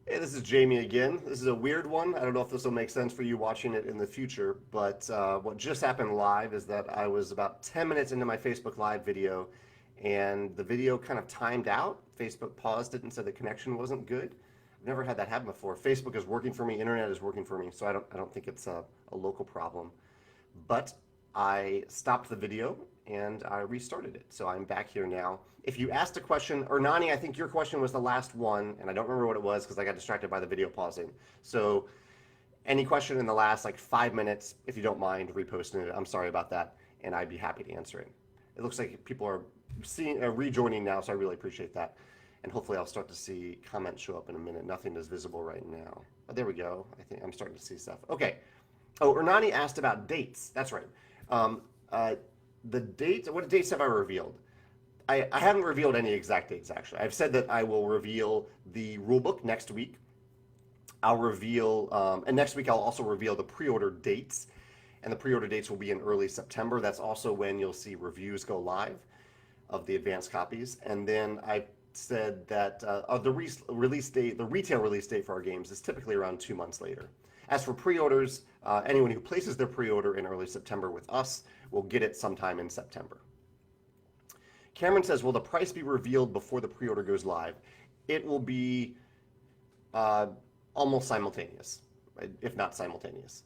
Hey, this is Jamie again. This is a weird one. I don't know if this will make sense for you watching it in the future, but what just happened live is that I was about 10 minutes into my Facebook Live video, and the video kind of timed out. Facebook paused it and said the connection wasn't good. I've never had that happen before. Facebook is working for me, internet is working for me, so I don't think it's a local problem. But I stopped the video and I restarted it. So I'm back here now. If you asked a question, or Nani, I think your question was the last one, and I don't remember what it was because I got distracted by the video pausing. So any question in the last like 5 minutes, if you don't mind reposting it, I'm sorry about that, and I'd be happy to answer it. It looks like people are rejoining now, so I really appreciate that. And hopefully I'll start to see comments show up in a minute. Nothing is visible right now. Oh, there we go. I think I'm starting to see stuff. Okay. Oh, Ernani asked about dates. That's right. Um, uh, the dates, what dates have I revealed? I haven't revealed any exact dates, actually. I've said that I will reveal the rulebook next week. I'll reveal, and next week I'll also reveal the pre-order dates. And the pre-order dates will be in early September. That's also when you'll see reviews go live of the advanced copies. And then I said that the release date, the retail release date for our games is typically around 2 months later. As for pre-orders, anyone who places their pre-order in early September with us will get it sometime in September. Cameron says, will the price be revealed before the pre-order goes live? It will be almost simultaneous, if not simultaneous.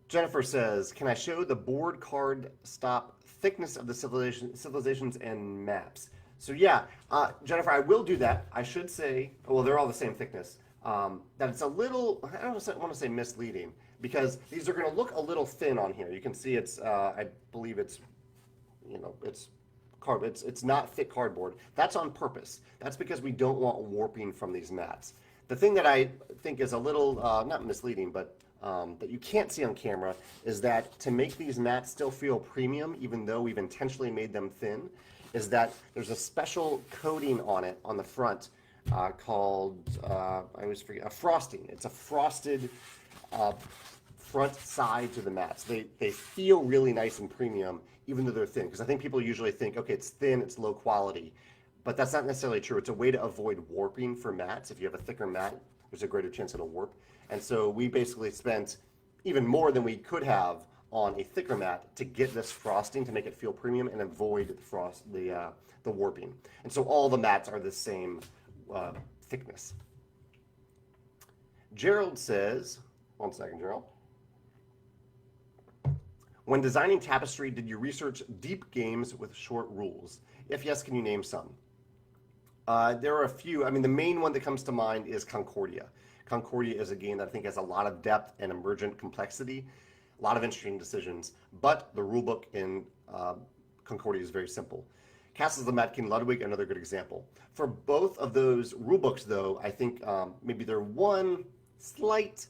Jennifer says, can I show the board card stop thickness of the civilizations and maps? So yeah, Jennifer, I will do that. I should say, well, they're all the same thickness. That it's a little, I don't want to say misleading, because these are going to look a little thin on here. You can see it's, I believe it's, it's not thick cardboard. That's on purpose. That's because we don't want warping from these mats. The thing that I think is a little, not misleading, but that you can't see on camera is that to make these mats still feel premium, even though we've intentionally made them thin, is that there's a special coating on it on the front called, I always forget, a frosting. It's a frosted front side to the mats. They feel really nice and premium, even though they're thin, because I think people usually think, okay, it's thin, it's low quality, but that's not necessarily true. It's a way to avoid warping for mats. If you have a thicker mat, there's a greater chance it'll warp. And so we basically spent even more than we could have on a thicker mat to get this frosting to make it feel premium and avoid the warping. And so all the mats are the same thickness. Gerald says, one second, Gerald. When designing Tapestry, did you research deep games with short rules? If yes, can you name some? There are a few. I mean, the main one that comes to mind is Concordia. Concordia is a game that I think has a lot of depth and emergent complexity, a lot of interesting decisions, but the rulebook in Concordia is very simple. Castles of Mad King Ludwig, another good example. For both of those rulebooks, though, I think maybe their one slight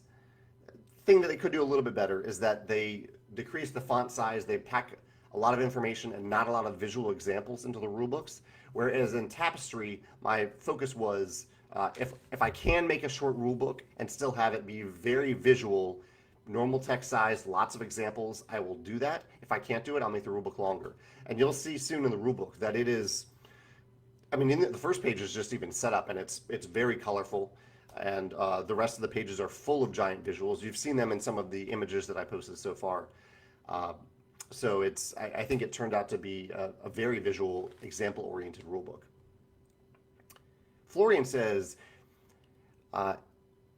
thing that they could do a little bit better is that they decrease the font size, they pack a lot of information and not a lot of visual examples into the rulebooks, whereas in Tapestry, my focus was if I can make a short rulebook and still have it be very visual, normal text size, lots of examples, I will do that. If I can't do it, I'll make the rulebook longer. And you'll see soon in the rulebook that it is, I mean, the first page is just even set up, and it's very colorful, and the rest of the pages are full of giant visuals. You've seen them in some of the images that I posted so far. So I think it turned out to be a very visual, example-oriented rulebook. Florian says,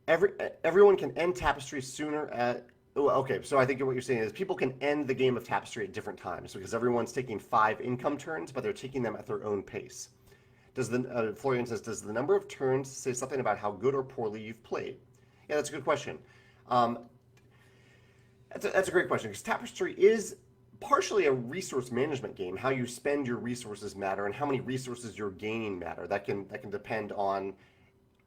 everyone can end Tapestry sooner at... Oh, okay, so I think what you're saying is people can end the game of Tapestry at different times because everyone's taking 5 income turns, but they're taking them at their own pace. Florian says, does the number of turns say something about how good or poorly you've played? Yeah, that's a good question. That's a great question because Tapestry is partially a resource management game. How you spend your resources matter, and how many resources you're gaining matter. That can depend on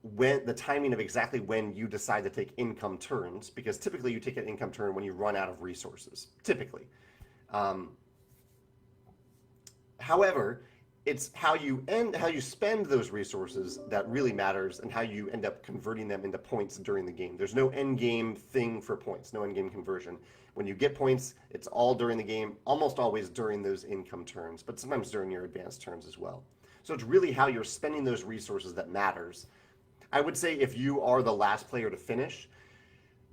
when the timing of exactly when you decide to take income turns, because typically you take an income turn when you run out of resources. Typically, however, it's how you spend those resources that really matters, and how you end up converting them into points during the game. There's no end game thing for points, no end game conversion. When you get points, it's all during the game, almost always during those income turns, but sometimes during your advanced turns as well. So it's really how you're spending those resources that matters. I would say if you are the last player to finish,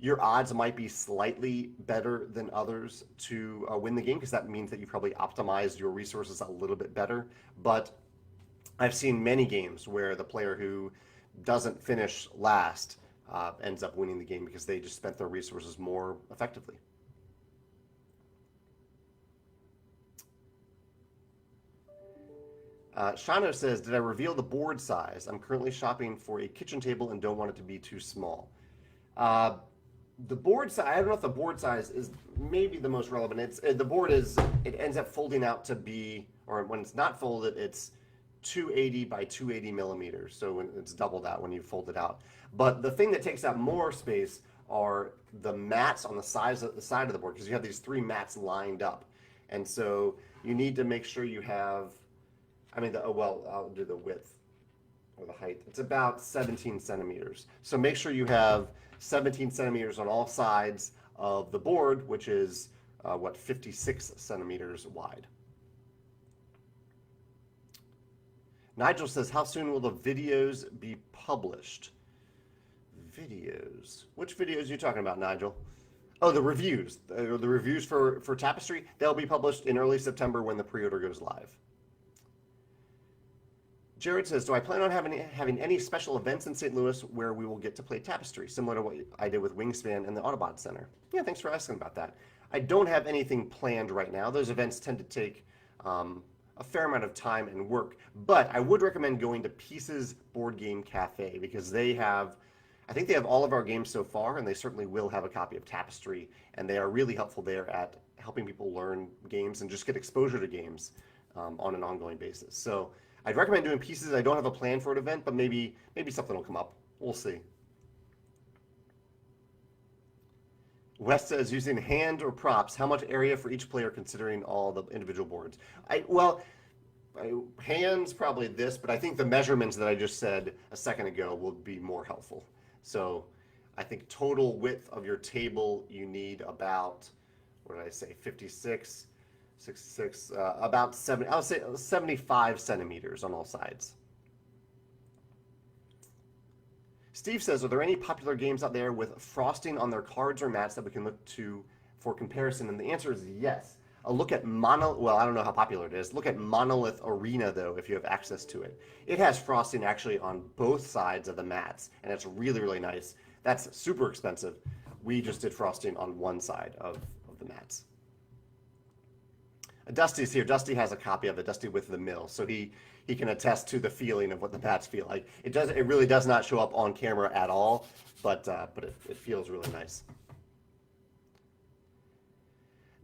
your odds might be slightly better than others to win the game, because that means that you probably optimized your resources a little bit better. But I've seen many games where the player who doesn't finish last ends up winning the game because they just spent their resources more effectively. Shano says, did I reveal the board size? I'm currently shopping for a kitchen table and don't want it to be too small. The board size, I don't know if the board size is maybe the most relevant. The board it ends up folding out to be, or when it's not folded, it's 280 by 280 millimeters. So when it's double that when you fold it out. But the thing that takes up more space are the mats on the side of the board, because you have these 3 mats lined up. And so you need to make sure you have, I'll do the width or the height. It's about 17 centimeters. So make sure you have 17 centimeters on all sides of the board, which is 56 centimeters wide. Nigel says, how soon will the videos be published? Videos? Which videos are you talking about, Nigel? Oh, the reviews. The reviews for Tapestry, they'll be published in early September when the pre-order goes live. Jared says, do I plan on having any special events in St. Louis where we will get to play Tapestry, similar to what I did with Wingspan and the Autobot Center? Yeah, thanks for asking about that. I don't have anything planned right now. Those events tend to take a fair amount of time and work, but I would recommend going to Pieces Board Game Cafe, because I think they have all of our games so far, and they certainly will have a copy of Tapestry, and they are really helpful there at helping people learn games and just get exposure to games on an ongoing basis. So I'd recommend doing Pieces. I don't have a plan for an event, but maybe something will come up. We'll see. Wes says, using hand or props, how much area for each player considering all the individual boards? Hands probably this, but I think the measurements that I just said a second ago will be more helpful. So I think total width of your table, you need about, what did I say, 56, 66, about 70, I would say 75 centimeters on all sides. Steve says, are there any popular games out there with frosting on their cards or mats that we can look to for comparison? And the answer is yes. A look at I don't know how popular it is. Look at Monolith Arena, though, if you have access to it. It has frosting actually on both sides of the mats, and it's really, really nice. That's super expensive. We just did frosting on one side of the mats. Dusty's here. Dusty has a copy of it, Dusty with the mill, so he can attest to the feeling of what the mats feel like. It really does not show up on camera at all, but it feels really nice.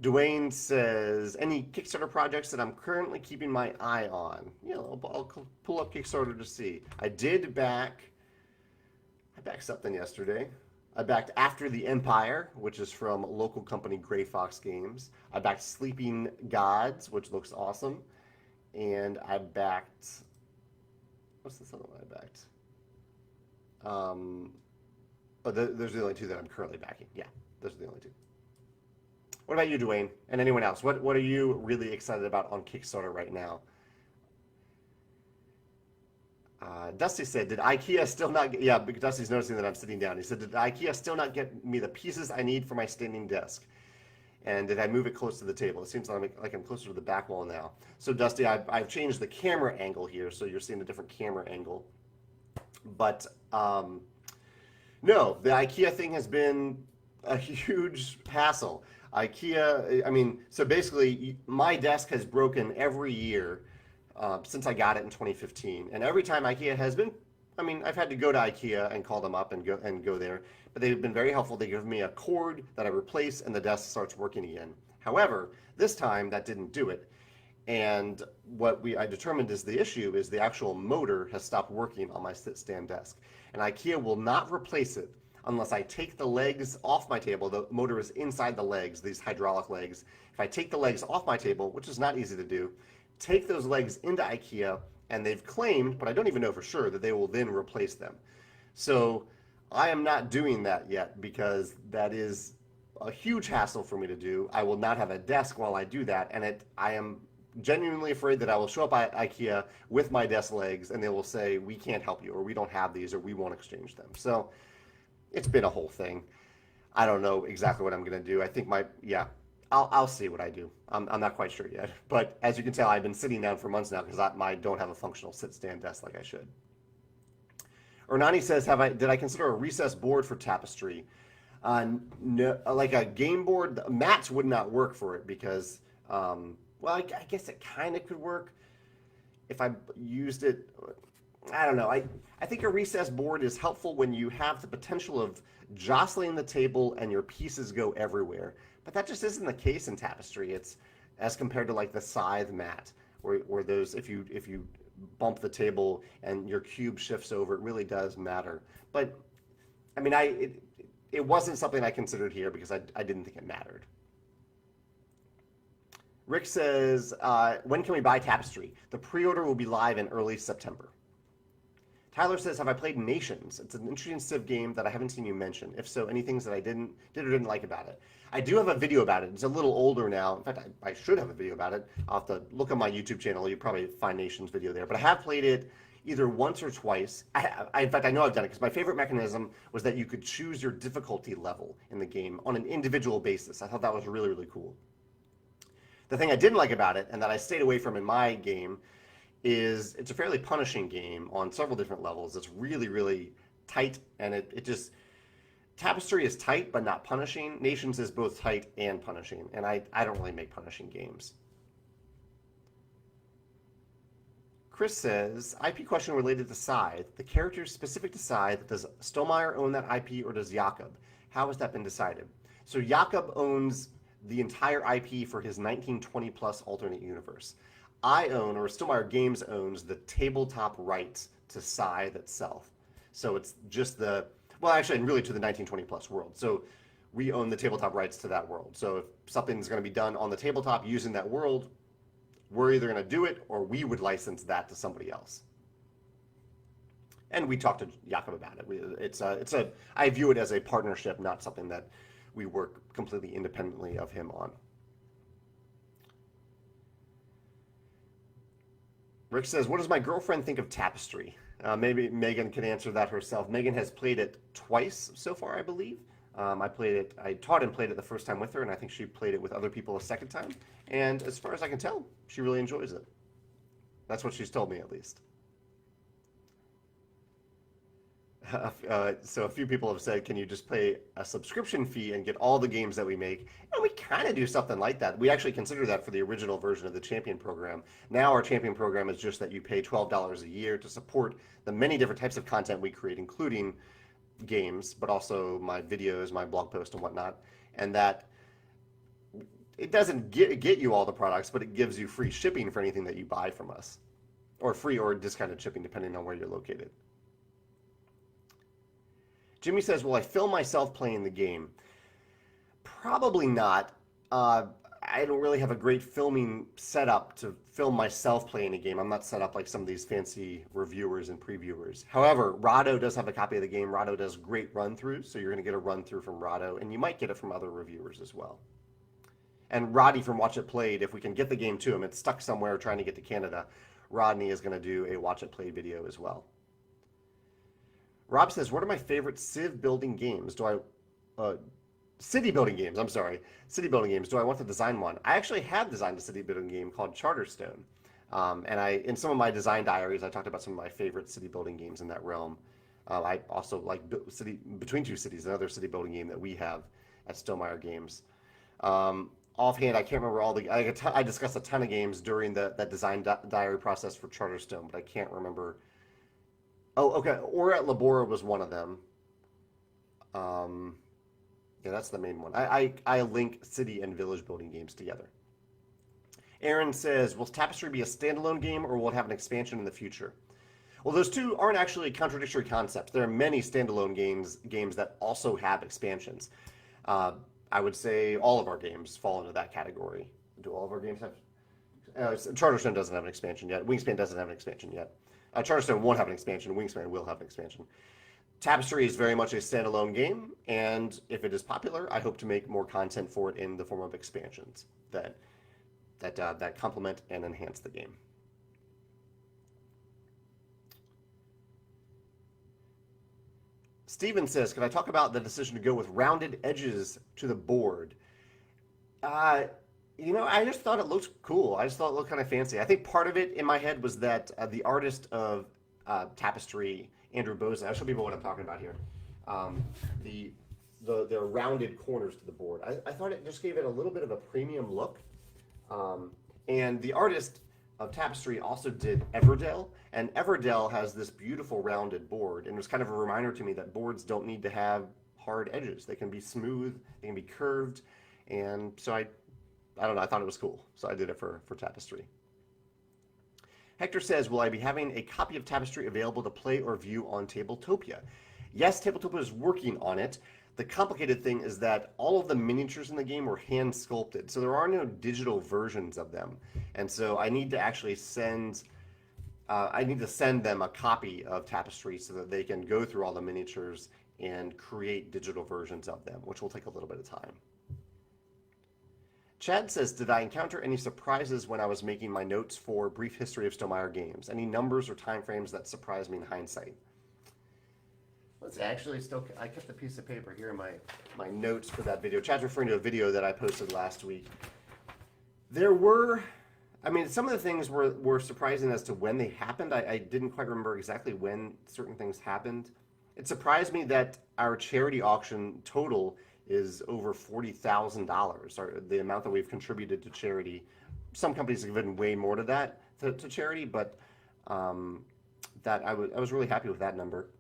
Dwayne says, any Kickstarter projects that I'm currently keeping my eye on? Yeah, I'll pull up Kickstarter to see. I backed something yesterday. I backed After the Empire, which is from local company Gray Fox Games. I backed Sleeping Gods, which looks awesome. And I backed, what's this other one I backed? Those are the only two that I'm currently backing. Yeah, those are the only two. What about you, Dwayne, and anyone else? What are you really excited about on Kickstarter right now? Dusty said, did IKEA still not get, yeah, because Dusty's noticing that I'm sitting down. He said, did IKEA still not get me the pieces I need for my standing desk? And did I move it close to the table? It seems like I'm closer to the back wall now. So Dusty, I've changed the camera angle here, so you're seeing a different camera angle. But no, the IKEA thing has been a huge hassle. IKEA, so basically my desk has broken every year since I got it in 2015. And every time IKEA has been, I've had to go to IKEA and call them up and go there, but they've been very helpful. They give me a cord that I replace and the desk starts working again. However, this time that didn't do it. And what I determined is the issue is the actual motor has stopped working on my sit-stand desk. And IKEA will not replace it unless I take the legs off my table. The motor is inside the legs, these hydraulic legs. If I take the legs off my table, which is not easy to do, take those legs into IKEA, and they've claimed, but I don't even know for sure, that they will then replace them. So I am not doing that yet because that is a huge hassle for me to do. I will not have a desk while I do that, and I am genuinely afraid that I will show up at IKEA with my desk legs and they will say, we can't help you, or we don't have these, or we won't exchange them. So it's been a whole thing. I don't know exactly what I'm going to do. I think I'll see what I do. I'm not quite sure yet. But as you can tell, I've been sitting down for months now because I don't have a functional sit-stand desk like I should. Ernani says, did I consider a recessed board for Tapestry? No, like a game board, mats would not work for it because, I guess it kind of could work if I used it. I don't know. I think a recessed board is helpful when you have the potential of jostling the table and your pieces go everywhere. But that just isn't the case in Tapestry. It's as compared to like the scythe mat, where those if you bump the table and your cube shifts over, it really does matter. But I mean, it wasn't something I considered here because I didn't think it mattered. Rick says, when can we buy Tapestry? The pre-order will be live in early September. Tyler says, have I played Nations? It's an interesting Civ game that I haven't seen you mention. If so, any things that I did or didn't like about it? I do have a video about it. It's a little older now. In fact, I should have a video about it. I'll have to look on my YouTube channel. You'll probably find Nations video there. But I have played it either once or twice. In fact, I know I've done it because my favorite mechanism was that you could choose your difficulty level in the game on an individual basis. I thought that was really, really cool. The thing I didn't like about it, and that I stayed away from in my game, is it's a fairly punishing game on several different levels. It's really, really tight, and it just... Tapestry is tight, but not punishing. Nations is both tight and punishing, and I don't really make punishing games. Chris says, IP question related to Scythe. The characters specific to Scythe, does Stonemaier own that IP, or does Jakob? How has that been decided? So Jakob owns the entire IP for his 1920 plus alternate universe. I own, or Stonemaier Games owns, the tabletop rights to Scythe itself. So it's just actually, and really to the 1920 plus world. So we own the tabletop rights to that world. So if something's going to be done on the tabletop using that world, we're either going to do it or we would license that to somebody else. And we talked to Jakob about it. I view it as a partnership, not something that we work completely independently of him on. Rick says, what does my girlfriend think of Tapestry? Maybe Megan can answer that herself. Megan has played it twice so far, I believe. I taught and played it the first time with her, and I think she played it with other people a second time. And as far as I can tell, she really enjoys it. That's what she's told me, at least. So a few people have said, can you just pay a subscription fee and get all the games that we make? And we kind of do something like that. We actually consider that for the original version of the Champion program. Now our Champion program is just that you pay $12 a year to support the many different types of content we create, including games, but also my videos, my blog posts, and whatnot. And that it doesn't get you all the products, but it gives you free shipping for anything that you buy from us, or free or discounted shipping depending on where you're located. Jimmy says, will I film myself playing the game? Probably not. I don't really have a great filming setup to film myself playing a game. I'm not set up like some of these fancy reviewers and previewers. However, Rado does have a copy of the game. Rado does great run-throughs, so you're going to get a run-through from Rado, and you might get it from other reviewers as well. And Roddy from Watch It Played, if we can get the game to him, it's stuck somewhere trying to get to Canada, Rodney is going to do a Watch It Played video as well. Rob says, what are my favorite Civ building games? City building games, I'm sorry. City building games. Do I want to design one? I actually have designed a city building game called Charterstone. And in some of my design diaries, I talked about some of my favorite city building games in that realm. I also like Between Two Cities, another city building game that we have at Stonemaier Games. Offhand, I can't remember all the... I discussed a ton of games during that design diary process for Charterstone, but I can't remember... Oh, okay. Or at Labora was one of them. Yeah, that's the main one. I link city and village building games together. Aaron says, will Tapestry be a standalone game or will it have an expansion in the future? Well, those two aren't actually contradictory concepts. There are many standalone games that also have expansions. I would say all of our games fall into that category. Do all of our games have... Charterstone doesn't have an expansion yet. Wingspan doesn't have an expansion yet. Charterstone won't have an expansion. Wingspan will have an expansion. Tapestry is very much a standalone game, and if it is popular, I hope to make more content for it in the form of expansions. That that complement and enhance the game. Steven says, can I talk about the decision to go with rounded edges to the board? Uh, I just thought it looked cool. I just thought it looked kind of fancy. I think part of it in my head was that the artist of Tapestry, Andrew Bozen, I'll show people what I'm talking about here. The rounded corners to the board. I thought it just gave it a little bit of a premium look. And the artist of Tapestry also did Everdell, and Everdell has this beautiful rounded board, and it was kind of a reminder to me that boards don't need to have hard edges. They can be smooth, they can be curved, and so I don't know, I thought it was cool, so I did it for Tapestry. Hector says, will I be having a copy of Tapestry available to play or view on Tabletopia? Yes, Tabletopia is working on it. The complicated thing is that all of the miniatures in the game were hand sculpted, so there are no digital versions of them. And so I need to actually send them a copy of Tapestry so that they can go through all the miniatures and create digital versions of them, which will take a little bit of time. Chad says, did I encounter any surprises when I was making my notes for Brief History of Stonemaier Games? Any numbers or timeframes that surprised me in hindsight? Let's actually I kept a piece of paper here in my notes for that video. Chad's referring to a video that I posted last week. Some of the things were surprising as to when they happened. I didn't quite remember exactly when certain things happened. It surprised me that our charity auction total is over $40,000, the amount that we've contributed to charity. Some companies have given way more to that, to charity, but that I was really happy with that number.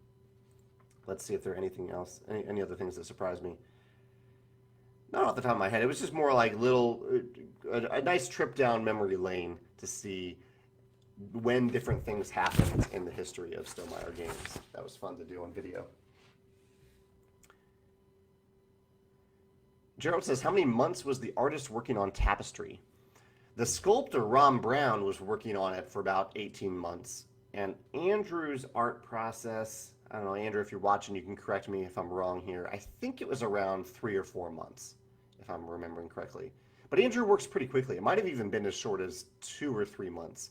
Let's see if there are anything else, any other things that surprised me. Not off the top of my head. It was just more like a nice trip down memory lane to see when different things happened in the history of Stonemaier Games. That was fun to do on video. Gerald says, how many months was the artist working on Tapestry? The sculptor, Ron Brown, was working on it for about 18 months. And Andrew's art process, I don't know, Andrew, if you're watching, you can correct me if I'm wrong here. I think it was around 3 or 4 months, if I'm remembering correctly. But Andrew works pretty quickly. It might have even been as short as 2 or 3 months.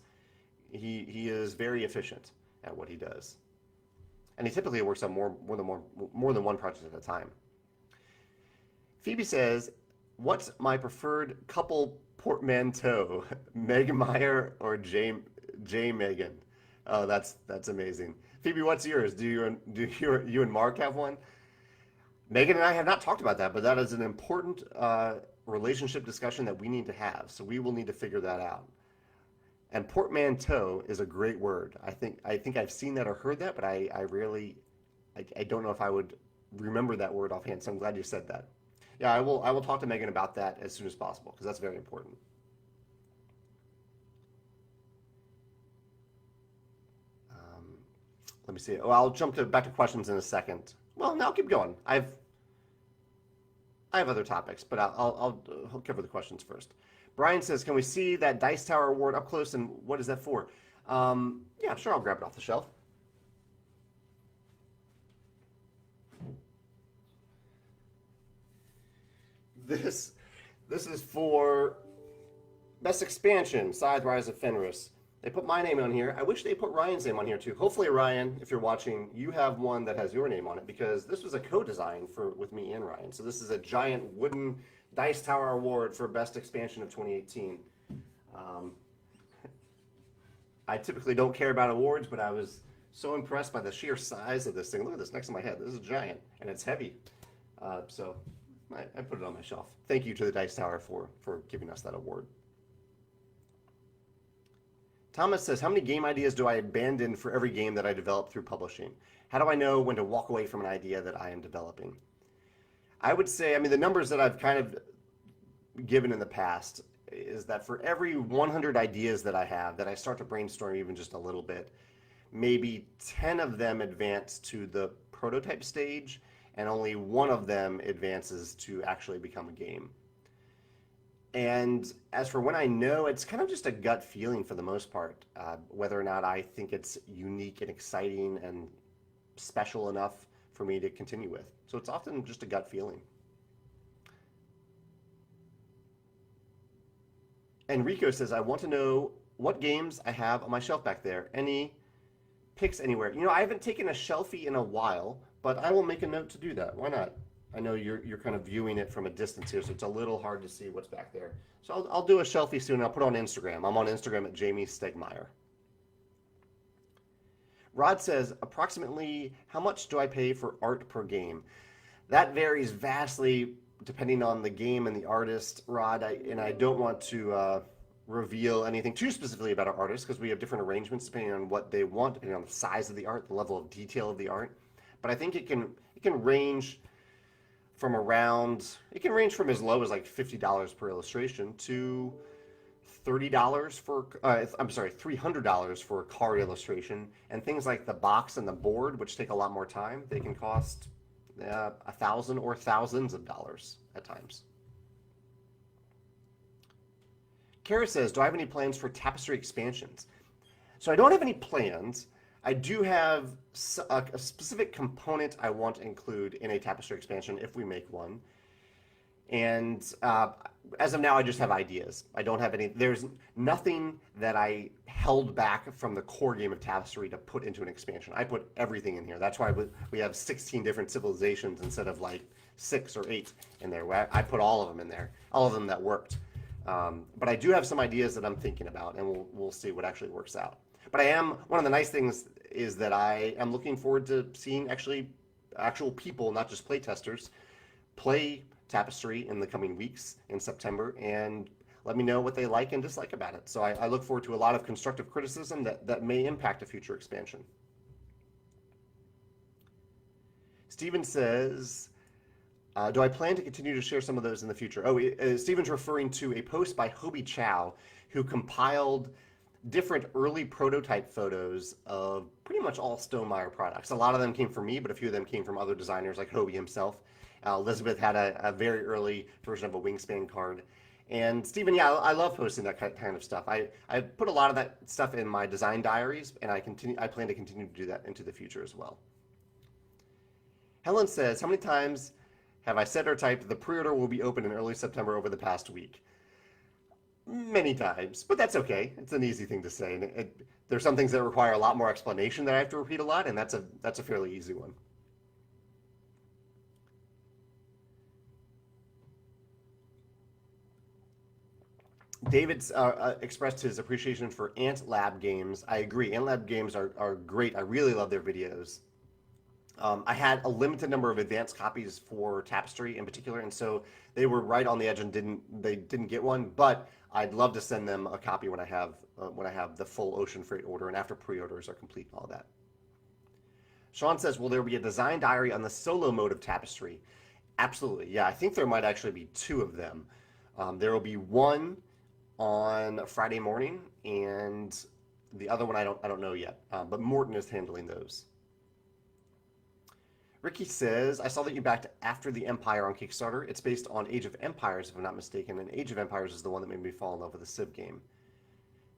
He is very efficient at what he does. And he typically works on more than one project at a time. Phoebe says, what's my preferred couple portmanteau, Meg Meyer or J Megan? Oh, that's amazing. Phoebe, what's yours? Do you and Mark have one? Megan and I have not talked about that, but that is an important relationship discussion that we need to have. So we will need to figure that out. And portmanteau is a great word. I think I've seen that or heard that, but I don't know if I would remember that word offhand. So I'm glad you said that. Yeah, I will talk to Megan about that as soon as possible because that's very important. Let me see. Oh, I'll jump back to questions in a second. Well, no, I'll keep going. I have other topics, but I'll cover the questions first. Brian says, can we see that Dice Tower award up close, and what is that for? Yeah, sure, I'll grab it off the shelf. This is for Best Expansion, Scythe Rise of Fenris. They put my name on here. I wish they put Ryan's name on here too. Hopefully, Ryan, if you're watching, you have one that has your name on it because this was a co-design with me and Ryan. So this is a giant wooden Dice Tower award for Best Expansion of 2018. I typically don't care about awards, but I was so impressed by the sheer size of this thing. Look at this next to my head. This is giant, and it's heavy. So I put it on my shelf. Thank you to the Dice Tower for giving us that award. Thomas says, how many game ideas do I abandon for every game that I develop through publishing? How do I know when to walk away from an idea that I am developing? I would say, the numbers that I've kind of given in the past is that for every 100 ideas that I have, that I start to brainstorm even just a little bit, maybe 10 of them advance to the prototype stage, and only one of them advances to actually become a game. And as for when I know, it's kind of just a gut feeling for the most part, whether or not I think it's unique and exciting and special enough for me to continue with. So it's often just a gut feeling. Enrico says, I want to know what games I have on my shelf back there. Any picks anywhere? You know, I haven't taken a shelfie in a while, but I will make a note to do that. Why not? I know you're kind of viewing it from a distance here, so it's a little hard to see what's back there. So I'll do a shelfie soon. I'll put it on Instagram. I'm on Instagram at Jamie Stegmaier. Rod says, approximately how much do I pay for art per game? That varies vastly depending on the game and the artist, Rod. I don't want to reveal anything too specifically about our artists because we have different arrangements depending on what they want, depending on the size of the art, the level of detail of the art. But I think it can range from as low as like $50 per illustration to $30 for $300 for a card illustration, and things like the box and the board, which take a lot more time, they can cost $1,000 or thousands of dollars at times. Kara says, do I have any plans for Tapestry expansions? So I don't have any plans. I do have a specific component I want to include in a Tapestry expansion if we make one. And as of now, I just have ideas. I don't have any. There's nothing that I held back from the core game of Tapestry to put into an expansion. I put everything in here. That's why we have 16 different civilizations instead of like 6 or 8 in there. I put all of them in there, all of them that worked. But I do have some ideas that I'm thinking about, and we'll see what actually works out. But one of the nice things is that I am looking forward to seeing actual people, not just play testers, play Tapestry in the coming weeks in September and let me know what they like and dislike about it. So I look forward to a lot of constructive criticism that may impact a future expansion. Steven says, do I plan to continue to share some of those in the future? Steven's referring to a post by Hobie Chow, who compiled different early prototype photos of pretty much all Stonemaier products. A lot of them came from me, but a few of them came from other designers like Hobie himself. Elizabeth had a very early version of a Wingspan card. And Stephen, yeah, I love posting that kind of stuff. I put a lot of that stuff in my design diaries, and I plan to continue to do that into the future as well. Helen says, how many times have I said or typed the pre-order will be open in early September over the past week? Many times, but that's okay. It's an easy thing to say. And there's some things that require a lot more explanation that I have to repeat a lot, and that's a fairly easy one. David's expressed his appreciation for Ant Lab games. I agree. Ant Lab games are great. I really love their videos. I had a limited number of advanced copies for Tapestry in particular, and so they were right on the edge and didn't get one. But I'd love to send them a copy when I have the full Ocean Freight order and after pre-orders are complete and all that. Sean says, will there be a design diary on the solo mode of Tapestry? Absolutely. Yeah, I think there might actually be 2 of them. There will be one on Friday morning, and the other one I don't know yet. But Morton is handling those. Ricky says, I saw that you backed After the Empire on Kickstarter. It's based on Age of Empires, if I'm not mistaken, and Age of Empires is the one that made me fall in love with the Civ game.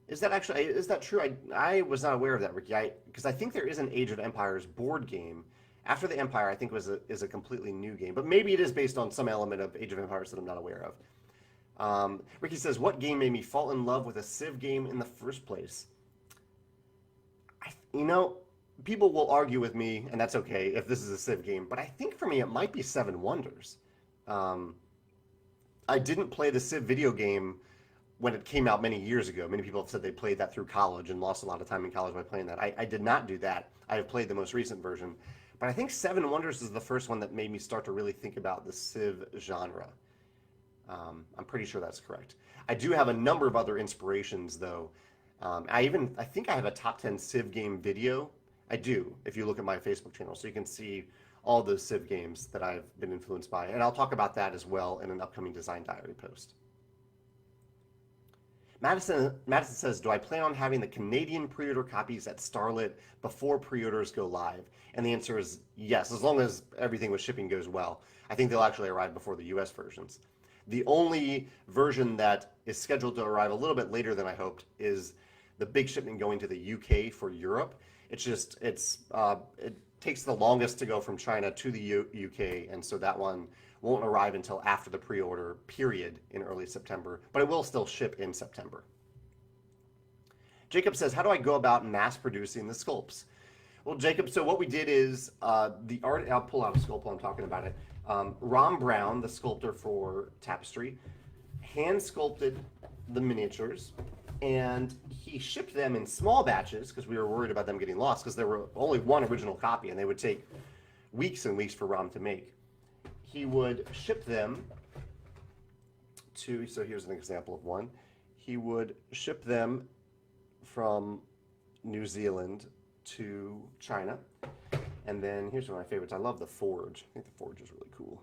Is that true? I was not aware of that, Ricky. Because I think there is an Age of Empires board game. After the Empire, I think is a completely new game, but maybe it is based on some element of Age of Empires that I'm not aware of. Ricky says, what game made me fall in love with a Civ game in the first place? People will argue with me, and that's okay if this is a Civ game, but I think for me it might be Seven Wonders. I didn't play the Civ video game when it came out many years ago. Many people have said they played that through college and lost a lot of time in college by playing that. I did not do that. I have played the most recent version. But I think Seven Wonders is the first one that made me start to really think about the Civ genre. I'm pretty sure that's correct. I do have a number of other inspirations, though. I think I have a top 10 Civ game video. I do, if you look at my Facebook channel, so you can see all those Civ games that I've been influenced by. And I'll talk about that as well in an upcoming design diary post. Madison says, do I plan on having the Canadian pre-order copies at Starlit before pre-orders go live? And the answer is yes, as long as everything with shipping goes well. I think they'll actually arrive before the US versions. The only version that is scheduled to arrive a little bit later than I hoped is the big shipment going to the UK for Europe. takes the longest to go from China to the UK, and so that one won't arrive until after the pre-order period in early September, but it will still ship in September. Jacob says, how do I go about mass producing the sculpts? Well, Jacob, so what we did is the art, I'll pull out a sculpt while I'm talking about it. Ron Brown, the sculptor for Tapestry, hand sculpted the miniatures, and he shipped them in small batches because we were worried about them getting lost because there were only one original copy and they would take weeks and weeks for Ron to make. He would ship them to, so here's an example of one. He would ship them from New Zealand to China. And then here's one of my favorites. I love the Forge. I think the Forge is really cool.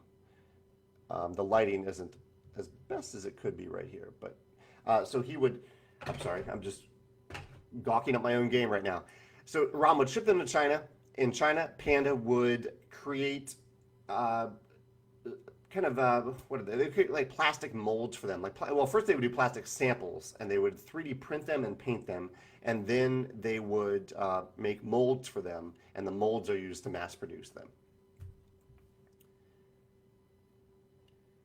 The lighting isn't as best as it could be right here, but so he would, I'm sorry, I'm just gawking at my own game right now. So Ron would ship them to China. In China, Panda would create kind of what are they? They create like plastic molds for them. Like, well, first they would do plastic samples, and they would 3D print them and paint them, and then they would make molds for them, and the molds are used to mass produce them.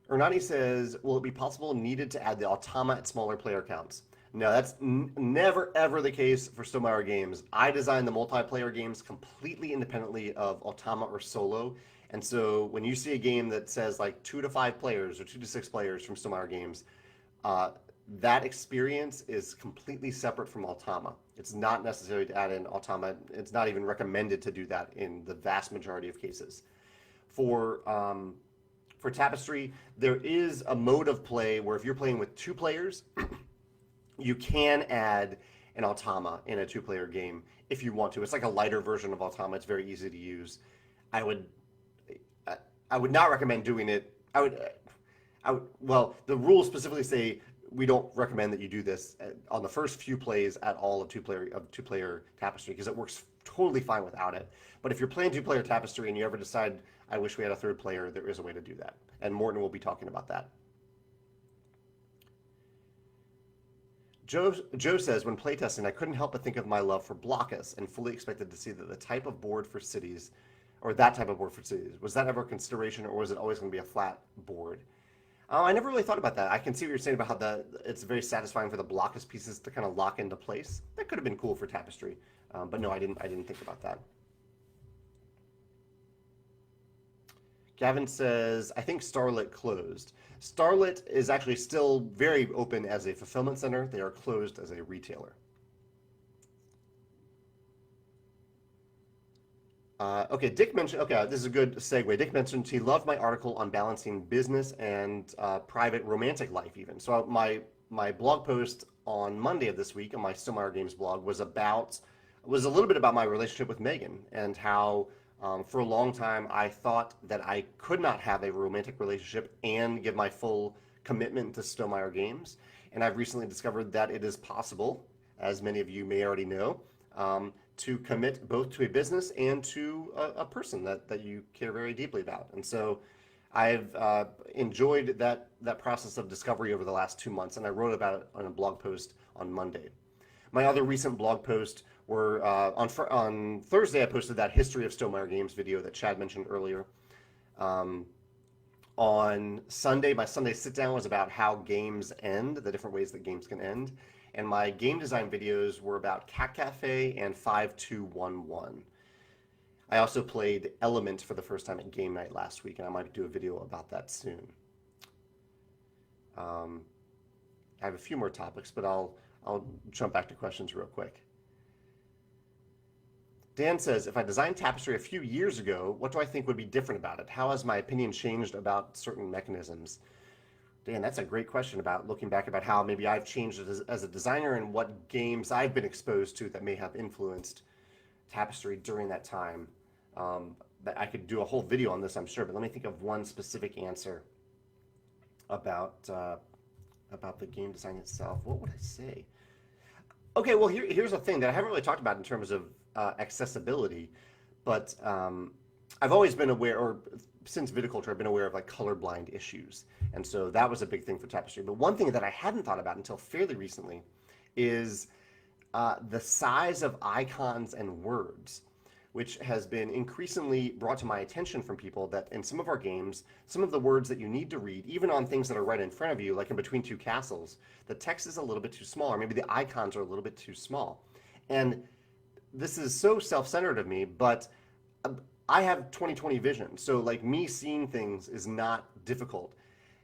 Ernani says, will it be possible needed to add the Automa at smaller player counts? No, that's never, ever the case for Stonemaier games. I design the multiplayer games completely independently of Automa or Solo. And so when you see a game that says like 2 to 5 players or 2 to 6 players from Stonemaier games, that experience is completely separate from Automa. It's not necessary to add in Automa. It's not even recommended to do that in the vast majority of cases. For Tapestry, there is a mode of play where if you're playing with 2 players, you can add an Automa in a 2-player game if you want to. It's like a lighter version of Automa. It's very easy to use. I would not recommend doing it. Well, the rules specifically say we don't recommend that you do this on the first few plays at all of two-player Tapestry because it works totally fine without it. But if you're playing 2-player Tapestry and you ever decide, I wish we had a 3rd player, there is a way to do that. And Morton will be talking about that. Joe says, when playtesting, I couldn't help but think of my love for Blockus and fully expected to see that the type of board for cities, or that type of board for cities, was that ever a consideration, or was it always going to be a flat board? I never really thought about that. I can see what you're saying about how it's very satisfying for the Blockus pieces to kind of lock into place. That could have been cool for Tapestry, but no, I didn't think about that. Gavin says, I think Starlit closed. Starlit is actually still very open as a fulfillment center. They are closed as a retailer. Okay, Dick mentioned, okay, this is a good segue. Dick mentioned he loved my article on balancing business and private romantic life even. So my blog post on Monday of this week on my Stonemaier Games blog was a little bit about my relationship with Megan and how for a long time I thought that I could not have a romantic relationship and give my full commitment to Stonemaier Games. And I've recently discovered that it is possible, as many of you may already know, to commit both to a business and to a person that you care very deeply about. And so I've enjoyed that process of discovery over the last 2 months, and I wrote about it on a blog post on Monday. My other recent blog posts were on Thursday. I posted that History of Stonemaier Games video that Chad mentioned earlier. On Sunday, my Sunday sit-down was about how games end, the different ways that games can end. And my game design videos were about Cat Cafe and 5211. I also played Element for the first time at game night last week, and I might do a video about that soon. I have a few more topics, but I'll jump back to questions real quick. Dan says, if I designed Tapestry a few years ago, what do I think would be different about it? How has my opinion changed about certain mechanisms? Dan, that's a great question about looking back about how maybe I've changed as a designer and what games I've been exposed to that may have influenced Tapestry during that time. But I could do a whole video on this, I'm sure, but let me think of one specific answer about the game design itself. What would I say? Okay, well, here's a thing that I haven't really talked about in terms of accessibility, but I've always been aware, or since viticulture, I've been aware of like colorblind issues. And so that was a big thing for Tapestry. But one thing that I hadn't thought about until fairly recently is the size of icons and words. which has been increasingly brought to my attention from people that in some of our games, some of the words that you need to read, even on things that are right in front of you, like in between two castles, the text is a little bit too small, or maybe the icons are a little bit too small. And this is so self-centered of me, but I have 20/20 vision. So like me seeing things is not difficult.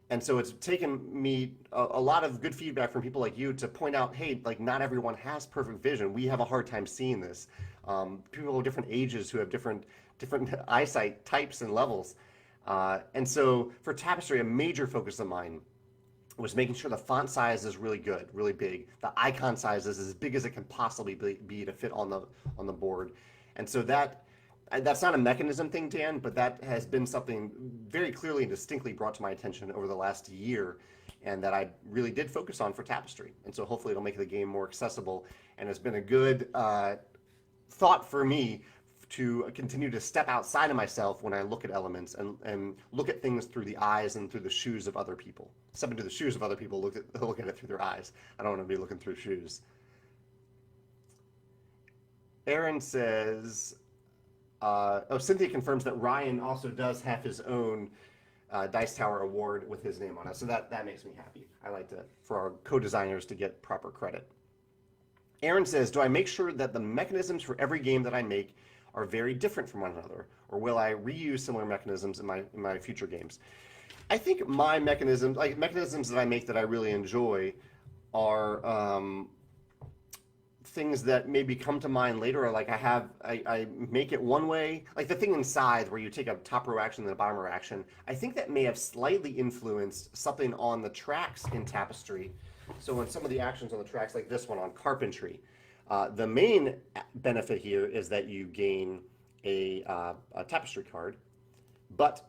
And so it's taken me a lot of good feedback from people like you to point out, hey, like not everyone has perfect vision. We have a hard time seeing this. People of different ages who have different eyesight types and levels. And so for Tapestry, a major focus of mine was making sure the font size is really good, really big. The icon size is as big as it can possibly be to fit on the board. And so that's not a mechanism thing, Dan, but that has been something very clearly and distinctly brought to my attention over the last year, and that I really did focus on for Tapestry. And so hopefully it'll make the game more accessible, and it's been a good thought for me to continue to step outside of myself when I look at elements and look at things through the eyes and through the shoes of other people. Step into the shoes of other people, look at it through their eyes. I don't want to be looking through shoes. Aaron says, Cynthia confirms that Ryan also does have his own Dice Tower award with his name on it. So that makes me happy. I like for our co-designers to get proper credit. Aaron says, do I make sure that the mechanisms for every game that I make are very different from one another, or will I reuse similar mechanisms in my future games? I think my mechanisms, like mechanisms that I make that I really enjoy, are things that maybe come to mind later, or like I make it one way, like the thing inside where you take a top row action and a bottom row action. I think that may have slightly influenced something on the tracks in Tapestry. So in some of the actions on the tracks, like this one on Carpentry, the main benefit here is that you gain a Tapestry card, but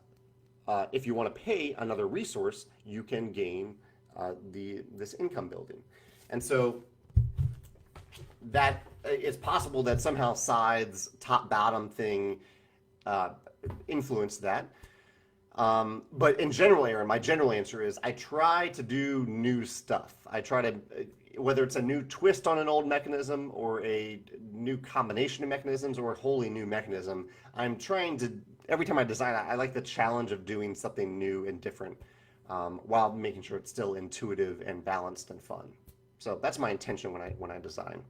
if you want to pay another resource, you can gain this income building. And so that it's possible that somehow Scythe's top-bottom thing influenced that. But in general, Aaron, my general answer is I try to do new stuff. I try to, whether it's a new twist on an old mechanism or a new combination of mechanisms or a wholly new mechanism, I'm trying to, every time I design, I like the challenge of doing something new and different while making sure it's still intuitive and balanced and fun. So that's my intention when I design.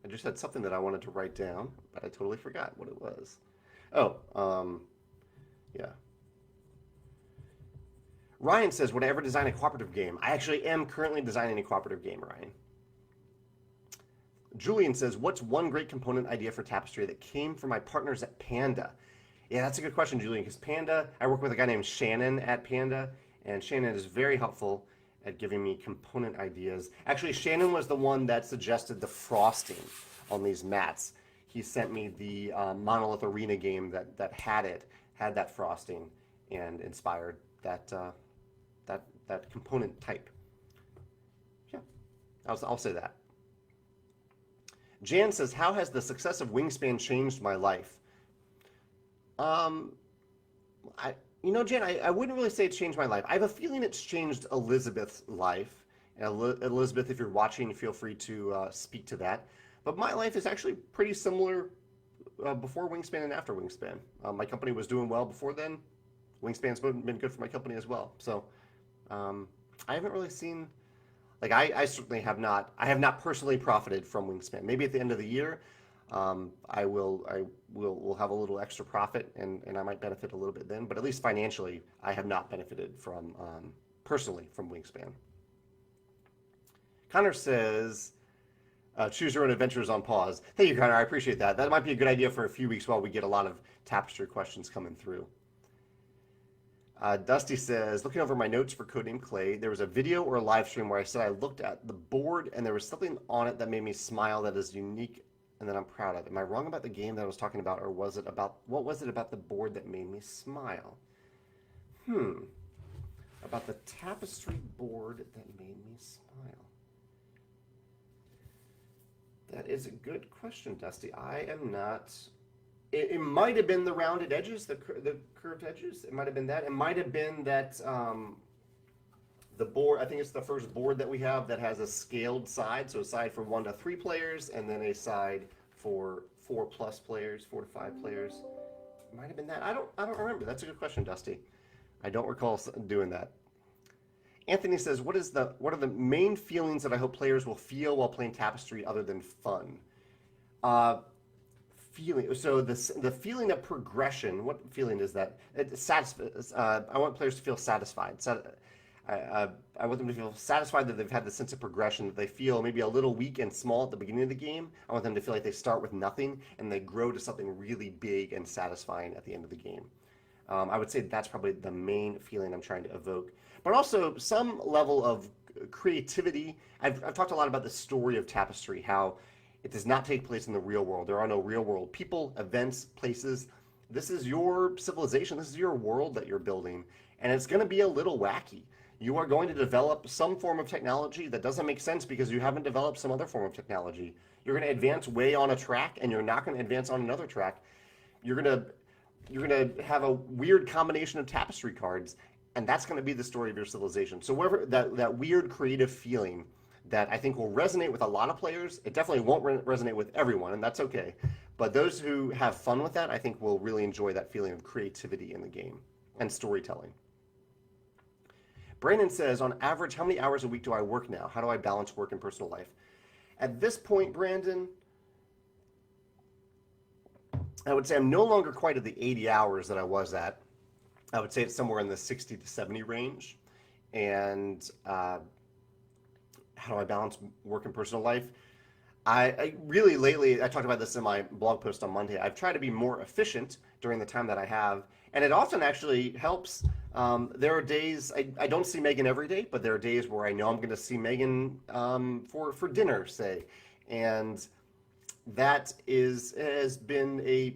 I just had something that I wanted to write down, but I totally forgot what it was. Yeah. Ryan says, would I ever design a cooperative game? I actually am currently designing a cooperative game, Ryan. Julian says, what's one great component idea for Tapestry that came from my partners at Panda? Yeah, that's a good question, Julian, because Panda, I work with a guy named Shannon at Panda, and Shannon is very helpful at giving me component ideas. Actually, Shannon was the one that suggested the frosting on these mats. He sent me the Monolith Arena game that had that frosting, and inspired that component type. Yeah, I'll say that. Jan says, how has the success of Wingspan changed my life? Jan, I wouldn't really say it's changed my life. I have a feeling it's changed Elizabeth's life. Elizabeth, if you're watching, feel free to speak to that. But my life is actually pretty similar before Wingspan and after Wingspan. My company was doing well before then. Wingspan's been good for my company as well. So I haven't really seen, like I certainly have not, I have not personally profited from Wingspan. Maybe at the end of the year, I will have a little extra profit and I might benefit a little bit then, but at least financially, I have not benefited from, personally from Wingspan. Connor says, choose your own adventures on pause. Thank you, Connor, I appreciate that. That might be a good idea for a few weeks while we get a lot of Tapestry questions coming through. Dusty says, looking over my notes for Codename Clay, there was a video or a live stream where I said I looked at the board and there was something on it that made me smile that is unique and that I'm proud of. Am I wrong about the game that I was talking about, or was it about, what was it about the board that made me smile? About the Tapestry board that made me smile. That is a good question, Dusty. I am not... It might have been the rounded edges, the curved edges. It might have been that. It might have been that the board, I think it's the first board that we have that has a scaled side. So a side for 1 to 3 players, and then a side for 4+ players, 4 to 5 players. Might have been that. I don't remember. That's a good question, Dusty. I don't recall doing that. Anthony says, what are the main feelings that I hope players will feel while playing Tapestry other than fun? Uh, feeling. So the feeling of progression. What feeling is that? I want players to feel satisfied. I want them to feel satisfied that they've had the sense of progression, that they feel maybe a little weak and small at the beginning of the game. I want them to feel like they start with nothing and they grow to something really big and satisfying at the end of the game. I would say that's probably the main feeling I'm trying to evoke. But also some level of creativity. I've talked a lot about the story of Tapestry, how it does not take place in the real world. There are no real world people, events, places. This is your civilization. This is your world that you're building. And it's going to be a little wacky. You are going to develop some form of technology that doesn't make sense because you haven't developed some other form of technology. You're going to advance way on a track and you're not going to advance on another track. You're going to have a weird combination of Tapestry cards, and that's going to be the story of your civilization. So wherever that weird creative feeling that I think will resonate with a lot of players, it definitely won't resonate with everyone, and that's okay. But those who have fun with that, I think will really enjoy that feeling of creativity in the game and storytelling. Brandon says, on average, how many hours a week do I work now? How do I balance work and personal life? At this point, Brandon, I would say I'm no longer quite at the 80 hours that I was at. I would say it's somewhere in the 60 to 70 range. And how do I balance work and personal life? I really lately, I talked about this in my blog post on Monday, I've tried to be more efficient during the time that I have. And it often actually helps. There are days, I don't see Megan every day, but there are days where I know I'm going to see Megan for dinner, say. And that has been a,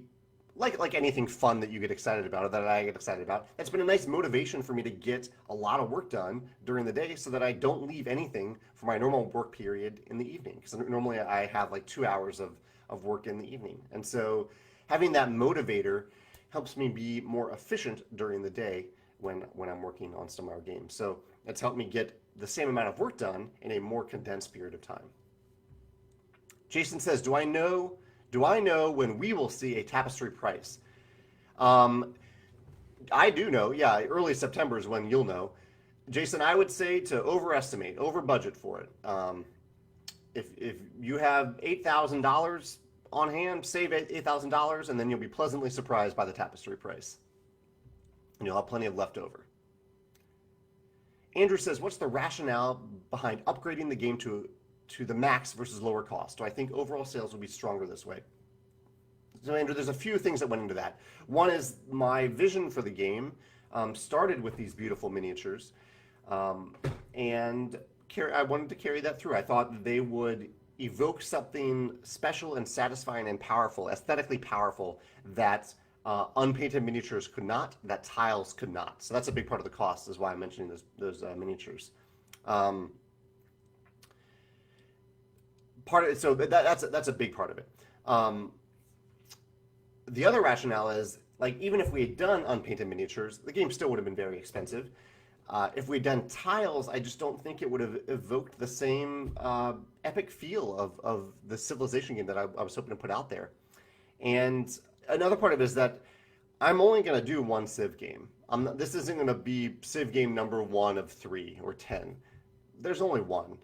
like anything fun that you get excited about or that I get excited about, it's been a nice motivation for me to get a lot of work done during the day so that I don't leave anything for my normal work period in the evening. Because normally I have like 2 hours of work in the evening. And so having that motivator helps me be more efficient during the day when I'm working on Stonemaier games. So it's helped me get the same amount of work done in a more condensed period of time. Jason says, do I know when we will see a Tapestry price? I do know, yeah, early September is when you'll know. Jason, I would say to overestimate, over budget for it. If you have $8,000 on hand, save $8,000 and then you'll be pleasantly surprised by the Tapestry price. And you'll have plenty of leftover. Andrew says, what's the rationale behind upgrading the game to the max versus lower cost? Do I think overall sales will be stronger this way? So Andrew, there's a few things that went into that. One is my vision for the game started with these beautiful miniatures, and I wanted to carry that through. I thought they would evoke something special and satisfying and powerful, aesthetically powerful, that unpainted miniatures could not, that tiles could not. So that's a big part of the cost, is why I'm mentioning those miniatures. Part of it, so that's a big part of it. The other rationale is, like, even if we had done unpainted miniatures, the game still would have been very expensive. If we'd done tiles, I just don't think it would have evoked the same epic feel of the Civilization game that I was hoping to put out there. And another part of it is that I'm only going to do one Civ game. This isn't going to be Civ game number 1 of 3 or 10. There's only one.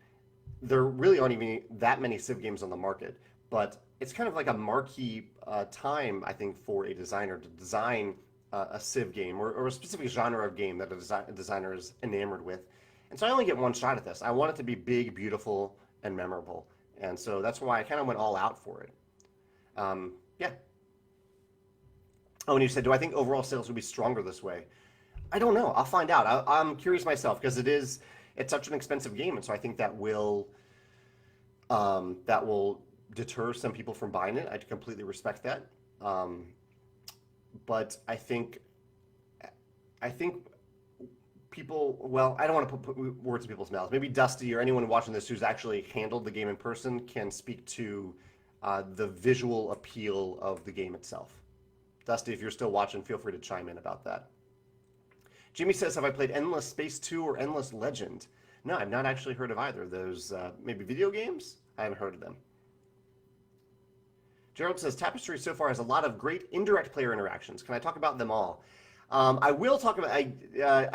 There really aren't even that many Civ games on the market, but it's kind of like a marquee time, I think, for a designer to design a Civ game or a specific genre of game that a designer is enamored with. And so I only get one shot at this. I want it to be big, beautiful, and memorable. And so that's why I kind of went all out for it. Yeah. Oh, and you said, do I think overall sales will be stronger this way? I don't know. I'll find out. I'm curious myself because it's such an expensive game, and so I think that will deter some people from buying it. I completely respect that. But I think people, well, I don't want to put words in people's mouths. Maybe Dusty or anyone watching this who's actually handled the game in person can speak to the visual appeal of the game itself. Dusty, if you're still watching, feel free to chime in about that. Jimmy says, have I played Endless Space 2 or Endless Legend? No, I've not actually heard of either of those. Maybe video games? I haven't heard of them. Gerald says, Tapestry so far has a lot of great indirect player interactions. Can I talk about them all? I will talk about, I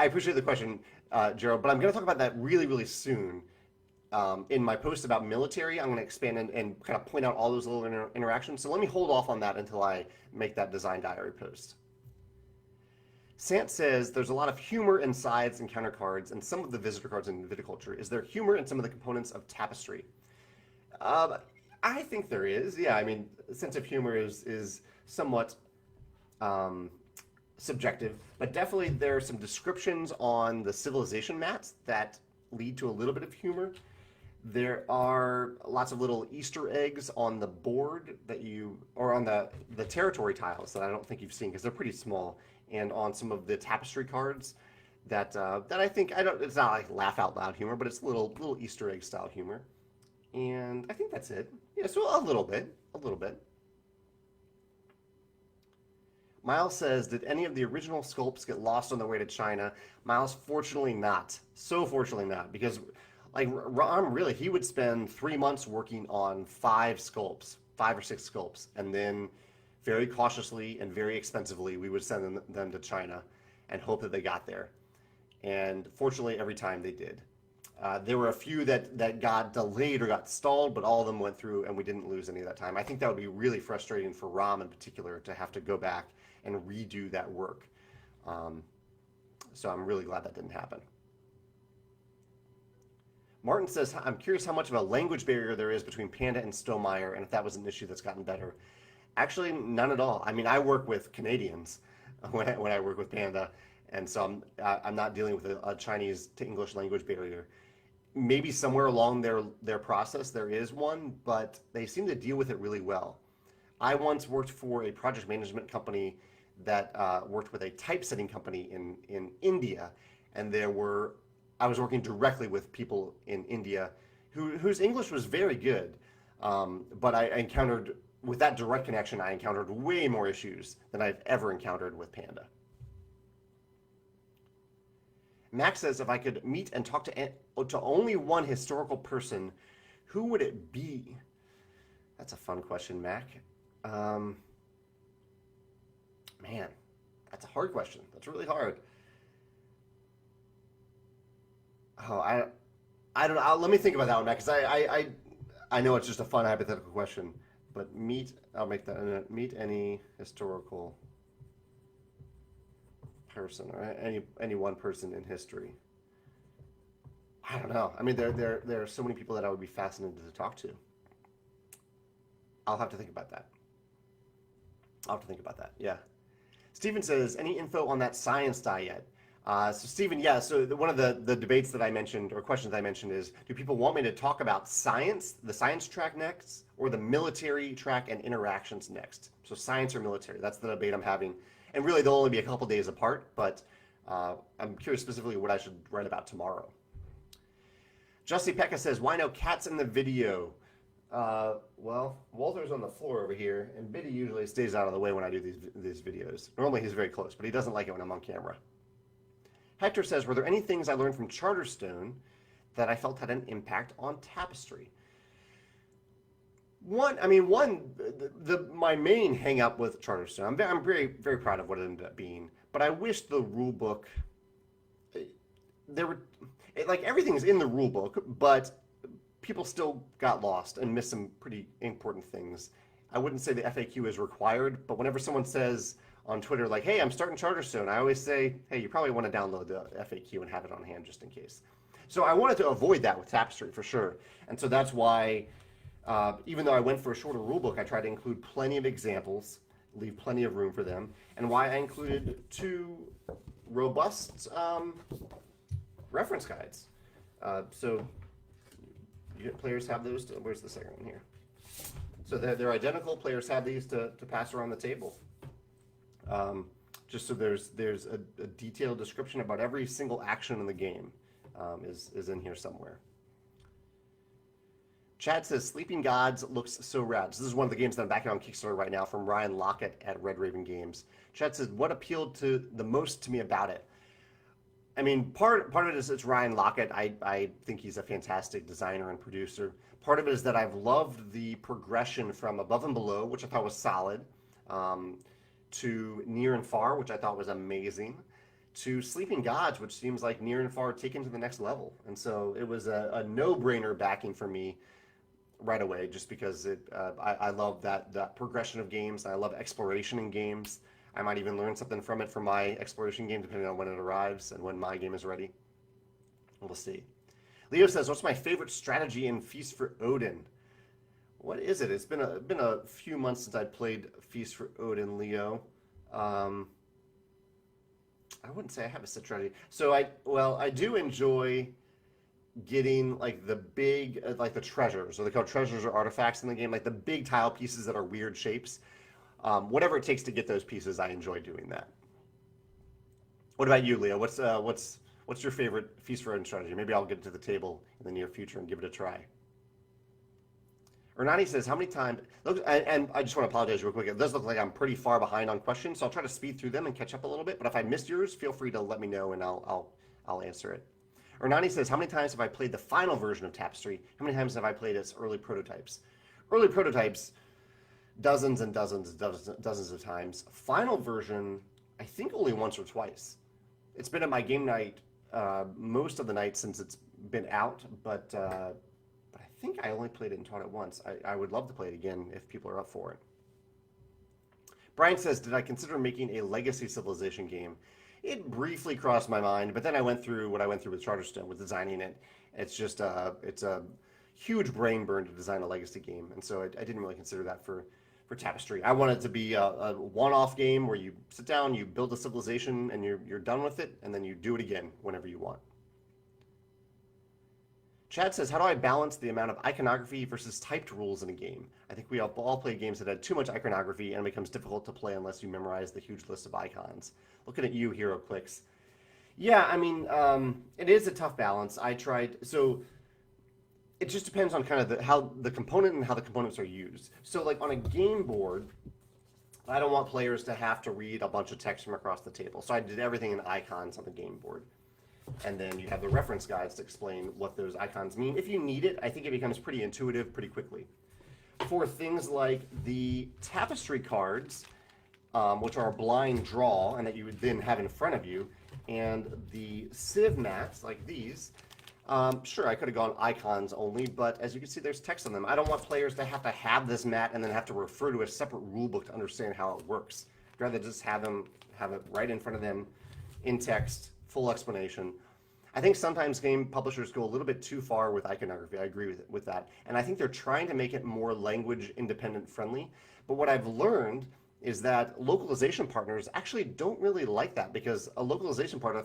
appreciate the question, Gerald, but I'm going to talk about that really, really soon. In my post about military, I'm going to expand and kind of point out all those little interactions. So let me hold off on that until I make that design diary post. Sant says there's a lot of humor in sides and counter cards and some of the visitor cards in viticulture. Is there humor in some of the components of Tapestry? I think there is. Yeah, I mean, sense of humor is somewhat subjective, but definitely there are some descriptions on the civilization mats that lead to a little bit of humor. There are lots of little Easter eggs on the board that or on the territory tiles that I don't think you've seen because they're pretty small, and on some of the tapestry cards that I think it's not like laugh out loud humor, but it's little Easter egg style humor, and I think that's it. Yeah, so a little bit. Miles says, did any of the original sculpts get lost on their way to China? Miles, fortunately not. So fortunately not, because like Ram, really, he would spend 3 months working on 5 or 6 sculpts, and then very cautiously and very expensively, we would send them to China and hope that they got there. And fortunately, every time they did. There were a few that got delayed or got stalled, but all of them went through and we didn't lose any of that time. I think that would be really frustrating for Ram in particular to have to go back and redo that work. So I'm really glad that didn't happen. Martin says, I'm curious how much of a language barrier there is between Panda and Stonemaier and if that was an issue that's gotten better. Actually, none at all. I mean, I work with Canadians when I work with Panda, and so I'm not dealing with a Chinese to English language barrier. Maybe somewhere along their process there is one, but they seem to deal with it really well. I once worked for a project management company that worked with a typesetting company in India, and I was working directly with people in India whose English was very good, but I encountered, with that direct connection, I encountered way more issues than I've ever encountered with Panda. Max says, if I could meet and talk to only one historical person, who would it be? That's a fun question, Mac. Man, that's a hard question. That's really hard. Oh, I don't know. Let me think about that one, Mac, because I know it's just a fun hypothetical question. But I'll make that, meet any historical person or any one person in history. I don't know. I mean, there are so many people that I would be fascinated to talk to. I'll have to think about that. Yeah. Steven says, any info on that science die yet? So Steven, yeah, so one of the debates that I mentioned, or questions I mentioned, is do people want me to talk about science, the science track next, or the military track and interactions next? So science or military, that's the debate I'm having. And really, they'll only be a couple days apart, but I'm curious specifically what I should write about tomorrow. Justy Pekka says, why no cats in the video? Well, Walter's on the floor over here, and Biddy usually stays out of the way when I do these videos. Normally he's very close, but he doesn't like it when I'm on camera. Hector says, were there any things I learned from Charterstone that I felt had an impact on Tapestry? My main hang up with Charterstone, I'm very, very proud of what it ended up being, but I wish the rule book, everything's in the rule book, but people still got lost and missed some pretty important things. I wouldn't say the FAQ is required, but whenever someone says on Twitter, like, hey, I'm starting Charterstone, I always say, hey, you probably want to download the FAQ and have it on hand just in case. So I wanted to avoid that with Tapestry for sure. And so that's why, even though I went for a shorter rulebook, I tried to include plenty of examples, leave plenty of room for them, and why I included 2 robust reference guides. So players have those. Where's the second one here? So they're identical. Players have these to pass around the table. Just so there's a detailed description about every single action in the game is in here somewhere. Chad says, Sleeping Gods looks so rad. So this is one of the games that I'm backing on Kickstarter right now from Ryan Lockett at Red Raven Games. Chad says, what appealed to the most to me about it? I mean, part of it is it's Ryan Lockett. I think he's a fantastic designer and producer. Part of it is that I've loved the progression from Above and Below, which I thought was solid, um, to Near and Far, which I thought was amazing, to Sleeping Gods, which seems like Near and Far taken to the next level. And so it was a no-brainer backing for me right away, just because I love that progression of games. And I love exploration in games. I might even learn something from it for my exploration game, depending on when it arrives and when my game is ready. We'll see. Leo says, "What's my favorite strategy in Feast for Odin?" What is it? It's been a few months since I played Feast for Odin, Leo. Um, I wouldn't say I have a set strategy. So I do enjoy getting like the big like the treasures, or they call treasures or artifacts in the game, like the big tile pieces that are weird shapes. Whatever it takes to get those pieces, I enjoy doing that. What about you, Leo? What's your favorite Feast for Odin strategy? Maybe I'll get to the table in the near future and give it a try. Ernani says, "How many times?" Look, and I just want to apologize real quick. It does look like I'm pretty far behind on questions, so I'll try to speed through them and catch up a little bit. But if I missed yours, feel free to let me know, and I'll answer it. Ernani says, "How many times have I played the final version of Tapestry? How many times have I played its early prototypes?" Early prototypes, dozens and dozens of times. Final version, I think only once or twice. It's been at my game night most of the nights since it's been out, but I think I only played it and taught it once. I would love to play it again if people are up for it. Brian says, "Did I consider making a Legacy Civilization game?" It briefly crossed my mind, but then I went through what I went through with Charterstone, with designing it. It's a huge brain burn to design a Legacy game, and so I didn't really consider that for Tapestry. I want it to be a one-off game where you sit down, you build a civilization, and you're done with it, and then you do it again whenever you want. Chad says, "How do I balance the amount of iconography versus typed rules in a game? I think we all play games that had too much iconography and it becomes difficult to play unless you memorize the huge list of icons." Looking at you, HeroClix. Yeah, I mean, it is a tough balance. So it just depends on kind of how the component and how the components are used. So like on a game board, I don't want players to have to read a bunch of text from across the table. So I did everything in icons on the game board. And then you have the reference guides to explain what those icons mean. If you need it, I think it becomes pretty intuitive pretty quickly. For things like the tapestry cards, which are a blind draw and that you would then have in front of you, and the sieve mats like these, sure, I could have gone icons only, but as you can see, there's text on them. I don't want players to have this mat and then have to refer to a separate rule book to understand how it works. I'd rather just have it right in front of them in text, full explanation. I think sometimes game publishers go a little bit too far with iconography. I agree with that. And I think they're trying to make it more language independent friendly. But what I've learned is that localization partners actually don't really like that, because a localization partner,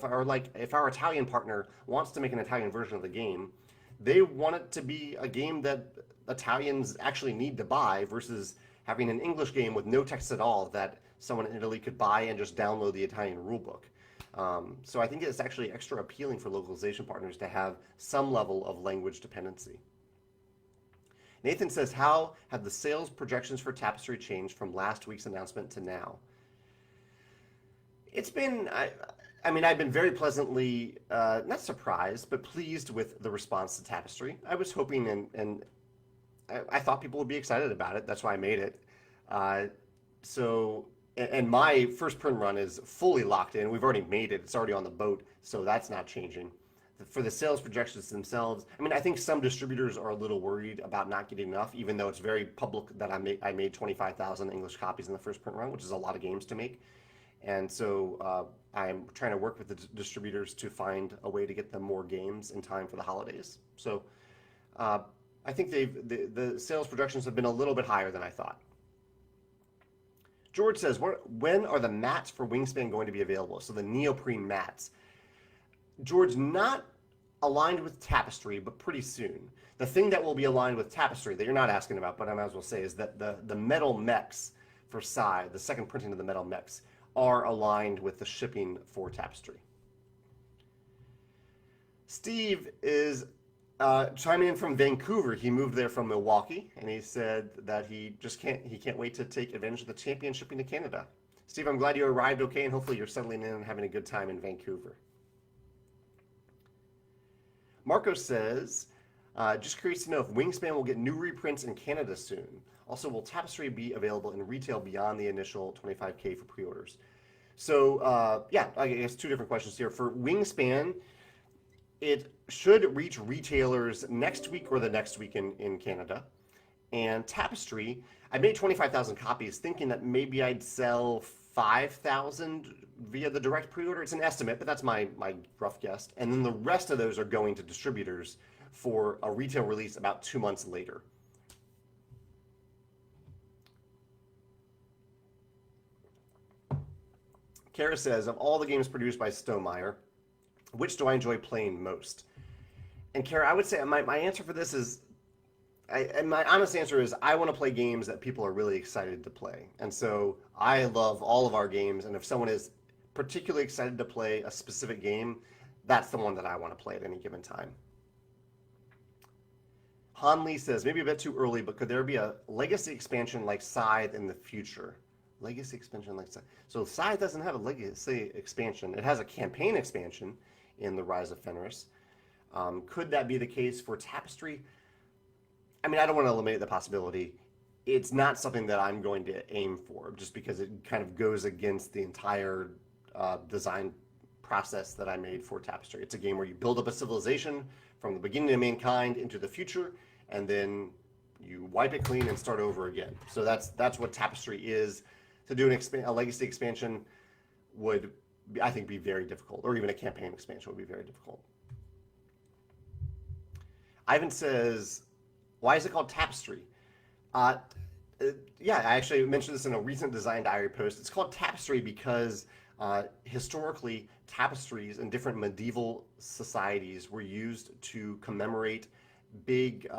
if our Italian partner wants to make an Italian version of the game, they want it to be a game that Italians actually need to buy versus having an English game with no text at all that someone in Italy could buy and just download the Italian rulebook. So I think it's actually extra appealing for localization partners to have some level of language dependency. Nathan says, "How have the sales projections for Tapestry changed from last week's announcement to now?" It's been, I mean, I've been very pleasantly, not surprised, but pleased with the response to Tapestry. I was hoping and I thought people would be excited about it. That's why I made it. And my first print run is fully locked in. We've already made it. It's already on the boat, so that's not changing. For the sales projections themselves, I mean, I think some distributors are a little worried about not getting enough, even though it's very public that I made 25,000 English copies in the first print run, which is a lot of games to make. And so I'm trying to work with the distributors to find a way to get them more games in time for the holidays. So I think the sales projections have been a little bit higher than I thought. George says, "When are the mats for Wingspan going to be available?" So the neoprene mats. George, not aligned with Tapestry, but pretty soon. The thing that will be aligned with Tapestry that you're not asking about, but I might as well say, is that the metal mechs for Psy, the second printing of the metal mechs, are aligned with the shipping for Tapestry. Steve is chiming in from Vancouver. He moved there from Milwaukee, and he said that he can't wait to take advantage of the championship into Canada. Steve, I'm glad you arrived okay, and hopefully you're settling in and having a good time in Vancouver. Marco says, just curious to know if Wingspan will get new reprints in Canada soon. Also, will Tapestry be available in retail beyond the initial 25K for pre-orders? So, yeah, I guess two different questions here. For Wingspan, it should reach retailers next week or the next week in Canada. And Tapestry, I made 25,000 copies thinking that maybe I'd sell 5,000 via the direct pre-order. It's an estimate, but that's my rough guess. And then the rest of those are going to distributors for a retail release about 2 months later. Kara says, of all the games produced by Stonemaier, which do I enjoy playing most? And Kara, I would say my answer for this is, and my honest answer is, I want to play games that people are really excited to play. And so I love all of our games, and if someone is particularly excited to play a specific game, that's the one that I want to play at any given time. Han Lee says, maybe a bit too early, but could there be a legacy expansion like Scythe in the future? Legacy expansion like Scythe. So Scythe doesn't have a legacy expansion. It has a campaign expansion in the Rise of Fenris. Could that be the case for Tapestry? I mean, I don't want to eliminate the possibility. It's not something that I'm going to aim for, just because it kind of goes against the entire design process that I made for Tapestry. It's a game where you build up a civilization from the beginning of mankind into the future, and then you wipe it clean and start over again. So that's what Tapestry is. To do a legacy expansion would, I think, be very difficult, or even a campaign expansion would be very difficult. Ivan says, why is it called Tapestry? Yeah, I actually mentioned this in a recent Design Diary post. It's called Tapestry because historically, tapestries in different medieval societies were used to commemorate big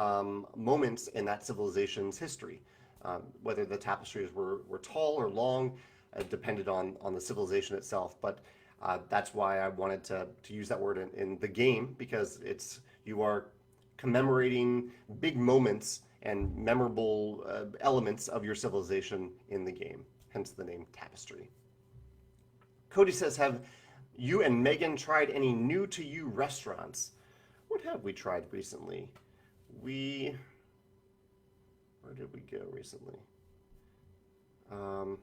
moments in that civilization's history. Whether the tapestries were tall or long, depended on the civilization itself. But that's why I wanted to use that word in the game, because you are commemorating big moments and memorable elements of your civilization in the game, hence the name Tapestry. Cody says, have you and Megan tried any new to you restaurants? What have we tried recently? Where did we go recently? I'm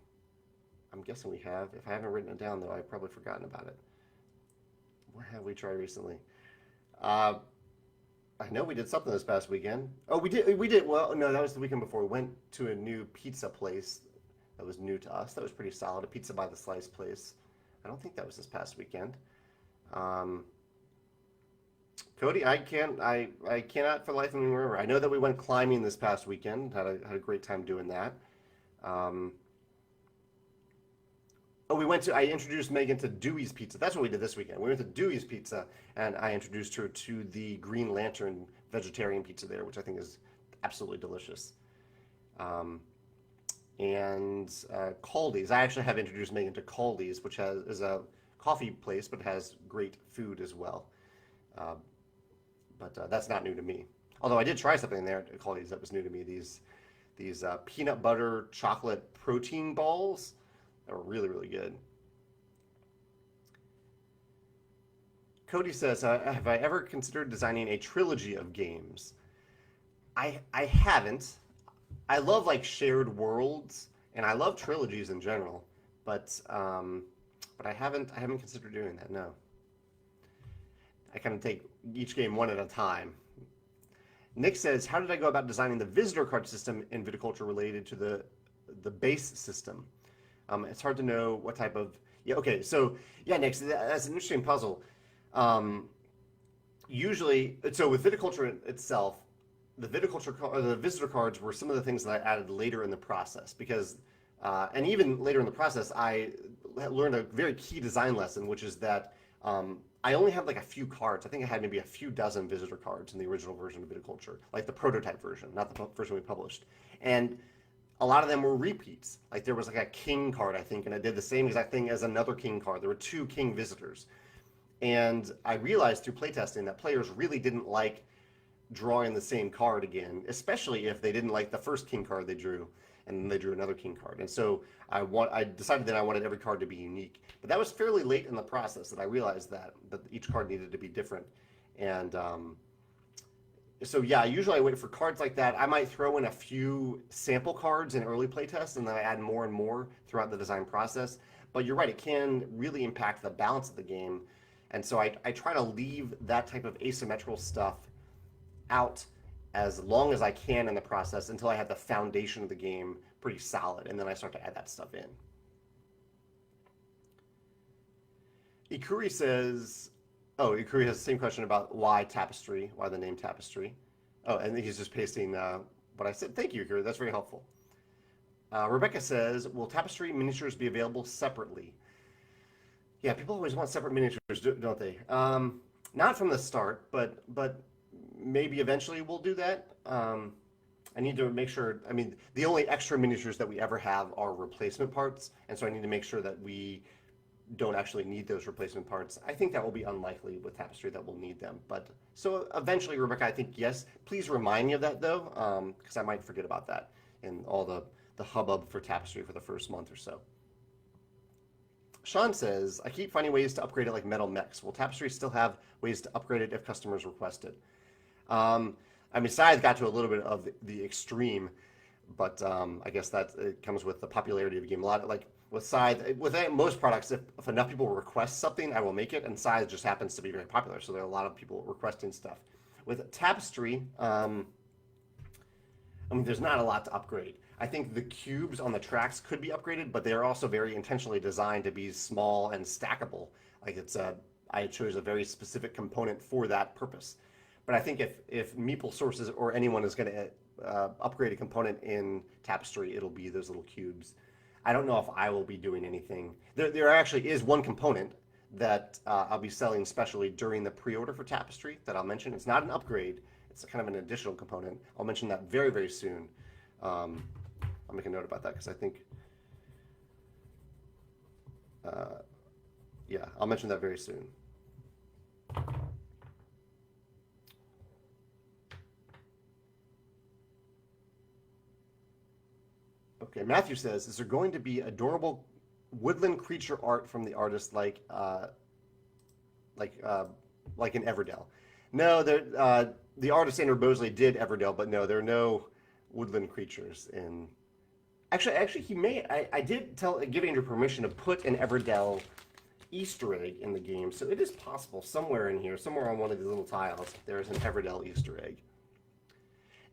guessing we have. If I haven't written it down, though, I've probably forgotten about it. What have we tried recently? I know we did something this past weekend. Oh, we did. Well, no, that was the weekend before. We went to a new pizza place that was new to us. That was pretty solid. A Pizza by the Slice place. I don't think that was this past weekend. Cody, I cannot for the life of me remember. I know that we went climbing this past weekend. Had a great time doing that. I introduced Megan to Dewey's Pizza. That's what we did this weekend. We went to Dewey's Pizza, and I introduced her to the Green Lantern vegetarian pizza there, which I think is absolutely delicious. And Caldi's. I actually have introduced Megan to Caldi's, which is a coffee place, but has great food as well. But that's not new to me. Although I did try something there at Caldi's that was new to me. These peanut butter chocolate protein balls. They were really, really good. Cody says, have I ever considered designing a trilogy of games? I haven't. I love like shared worlds, and I love trilogies in general, but I haven't considered doing that. No. I kind of take each game one at a time. Nick says, how did I go about designing the visitor card system in viticulture related to the base system? It's hard to know what type of... Yeah, okay, so, yeah, Nick, so that's an interesting puzzle. Usually, so with viticulture itself, the visitor cards were some of the things that I added later in the process, because, and even later in the process, I learned a very key design lesson, which is that I only have like a few cards. I think I had maybe a few dozen visitor cards in the original version of viticulture, like the prototype version, not the version we published. And a lot of them were repeats. Like there was like a king card, I think, and I did the same exact thing as another king card. There were 2 king visitors. And I realized through playtesting that players really didn't like drawing the same card again, especially if they didn't like the first king card they drew, and then they drew another king card. And so I decided that I wanted every card to be unique. But that was fairly late in the process that I realized that each card needed to be different. And so yeah, usually I wait for cards like that. I might throw in a few sample cards in early playtests, and then I add more and more throughout the design process. But you're right, it can really impact the balance of the game. And so I try to leave that type of asymmetrical stuff out as long as I can in the process until I have the foundation of the game pretty solid, and then I start to add that stuff in. Ikuri says, oh, Ikuri has the same question about why Tapestry, why the name Tapestry. Oh, and he's just pasting what I said. Thank you, Ikuri. That's very helpful. Rebecca says, will Tapestry miniatures be available separately? Yeah, people always want separate miniatures, don't they? Not from the start, but maybe eventually we'll do that. I need to make sure, I mean, the only extra miniatures that we ever have are replacement parts, and so I need to make sure that we don't actually need those replacement parts. I think that will be unlikely with Tapestry that we'll need them. But so eventually, Rebecca, I think yes. Please remind me of that though, because I might forget about that in all the hubbub for Tapestry for the first month or so. Sean says, I keep finding ways to upgrade it like metal mechs. Will Tapestry still have ways to upgrade it if customers request it? I mean, Scythe got to a little bit of the extreme, but I guess that it comes with the popularity of the game. A lot, like with Scythe, with most products, if enough people request something, I will make it, and Scythe just happens to be very popular, so there are a lot of people requesting stuff. With Tapestry, I mean, there's not a lot to upgrade. I think the cubes on the tracks could be upgraded, but they're also very intentionally designed to be small and stackable. Like I chose a very specific component for that purpose. But I think if Meeple Sources or anyone is going to upgrade a component in Tapestry, it'll be those little cubes. I don't know if I will be doing anything. There actually is one component that I'll be selling specially during the pre-order for Tapestry that I'll mention. It's not an upgrade. It's kind of an additional component. I'll mention that very, very soon. I'll make a note about that because I think, yeah, I'll mention that very soon. Okay, Matthew says, is there going to be adorable woodland creature art from the artist like in Everdell? No, the artist Andrew Bosley did Everdell, but no, there are no woodland creatures in. Actually, he may. I did give Andrew permission to put an Everdell Easter egg in the game, so it is possible somewhere in here, somewhere on one of these little tiles, there is an Everdell Easter egg.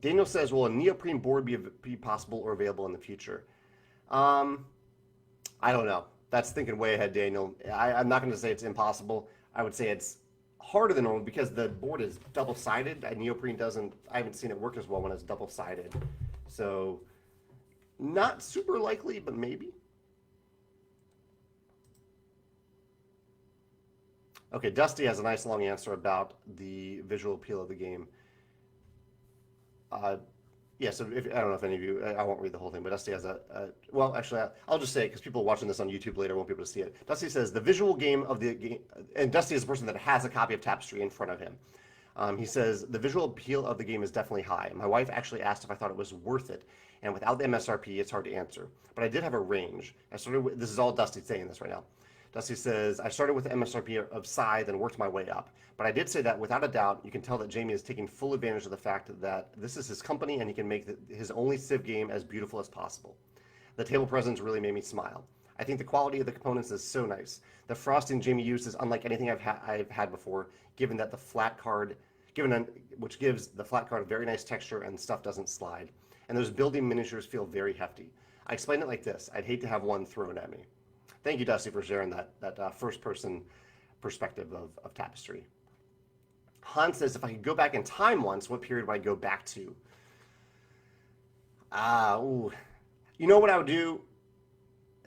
Daniel says, will a neoprene board be possible or available in the future? I don't know. That's thinking way ahead, Daniel. I'm not going to say it's impossible. I would say it's harder than normal because the board is double-sided. Neoprene doesn't, I haven't seen it work as well when it's double-sided. So not super likely, but maybe. Okay, Dusty has a nice long answer about the visual appeal of the game. Yeah, so I don't know if any of you, I won't read the whole thing, but Dusty has well, actually, I'll just say it because people watching this on YouTube later won't be able to see it. Dusty says, the visual game of the game, and Dusty is the person that has a copy of Tapestry in front of him. He says, the visual appeal of the game is definitely high. My wife actually asked if I thought it was worth it, and without the MSRP, it's hard to answer. But I did have a range. I started with, this is all Dusty saying this right now. Dusty says, I started with the MSRP of Scythe and worked my way up. But I did say that without a doubt, you can tell that Jamie is taking full advantage of the fact that this is his company and he can make his only Civ game as beautiful as possible. The table presence really made me smile. I think the quality of the components is so nice. The frosting Jamie used is unlike anything I've had before, given that the flat card, which gives the flat card a very nice texture and stuff doesn't slide. And those building miniatures feel very hefty. I explained it like this. I'd hate to have one thrown at me. Thank you, Dusty, for sharing that first-person perspective of Tapestry. Hans says, if I could go back in time once, what period would I go back to? You know what I would do?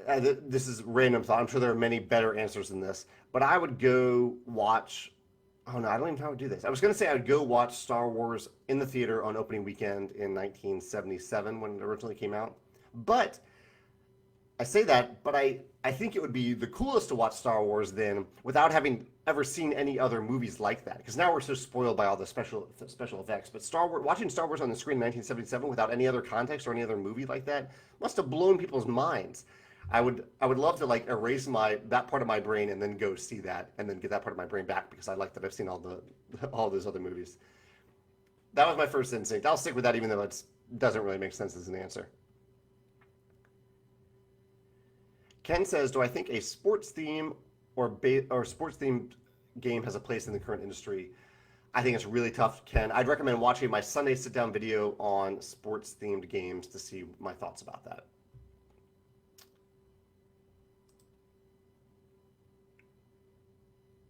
This is random thought. I'm sure there are many better answers than this. But I would go watch... Oh, no, I don't even know how to do this. I was going to say I would go watch Star Wars in the theater on opening weekend in 1977 when it originally came out. But... I say that, but I think it would be the coolest to watch Star Wars then without having ever seen any other movies like that. Because now we're so spoiled by all the special effects. But watching Star Wars on the screen in 1977 without any other context or any other movie like that must have blown people's minds. I would love to like erase that part of my brain and then go see that and then get that part of my brain back because I like that I've seen all those other movies. That was my first instinct. I'll stick with that even though it doesn't really make sense as an answer. Ken says, "Do I think a sports theme or sports themed game has a place in the current industry?" I think it's really tough, Ken. I'd recommend watching my Sunday sit down video on sports themed games to see my thoughts about that.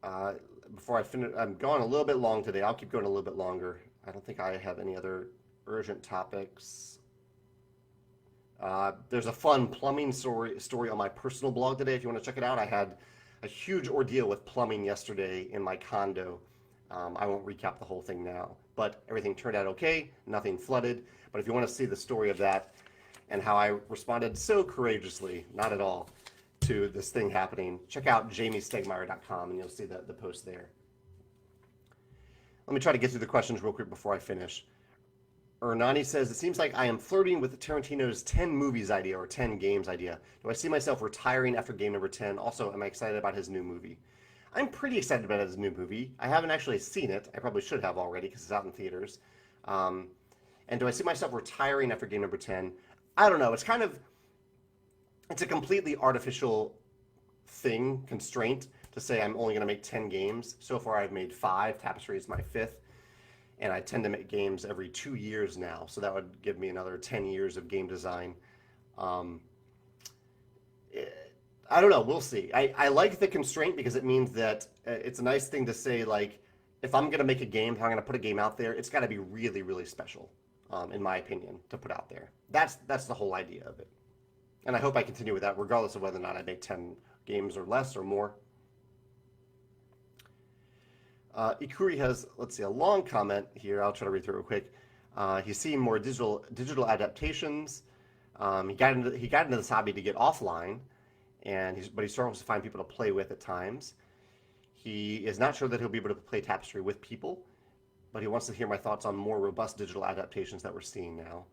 Uh, Before I finish, I'm going a little bit long today. I'll keep going a little bit longer. I don't think I have any other urgent topics. There's a fun plumbing story on my personal blog today. If you want to check it out, I had a huge ordeal with plumbing yesterday in my condo. I won't recap the whole thing now, but everything turned out okay. Nothing flooded. But if you want to see the story of that and how I responded so courageously, not at all, to this thing happening, check out jamiestegmeyer.com and you'll see the post there. Let me try to get through the questions real quick before I finish. Ernani says, "It seems like I am flirting with Tarantino's 10 movies idea or 10 games idea. Do I see myself retiring after game number 10? Also, am I excited about his new movie?" I'm pretty excited about his new movie. I haven't actually seen it. I probably should have already because it's out in theaters. And do I see myself retiring after game number 10? I don't know. It's a completely artificial constraint to say I'm only going to make 10 games. So far, I've made 5. Tapestry is my 5th. And I tend to make games every 2 years now. So that would give me another 10 years of game design. I don't know. We'll see. I like the constraint because it means that it's a nice thing to say, like, if I'm going to make a game, if I'm going to put a game out there, it's got to be really, really special, in my opinion, to put out there. That's the whole idea of it. And I hope I continue with that regardless of whether or not I make 10 games or less or more. Ikuri has, let's see, a long comment here. I'll try to read through it real quick. He's seeing more digital adaptations. He got into this hobby to get offline, but he struggles to find people to play with at times. He is not sure that he'll be able to play Tapestry with people, but he wants to hear my thoughts on more robust digital adaptations that we're seeing now.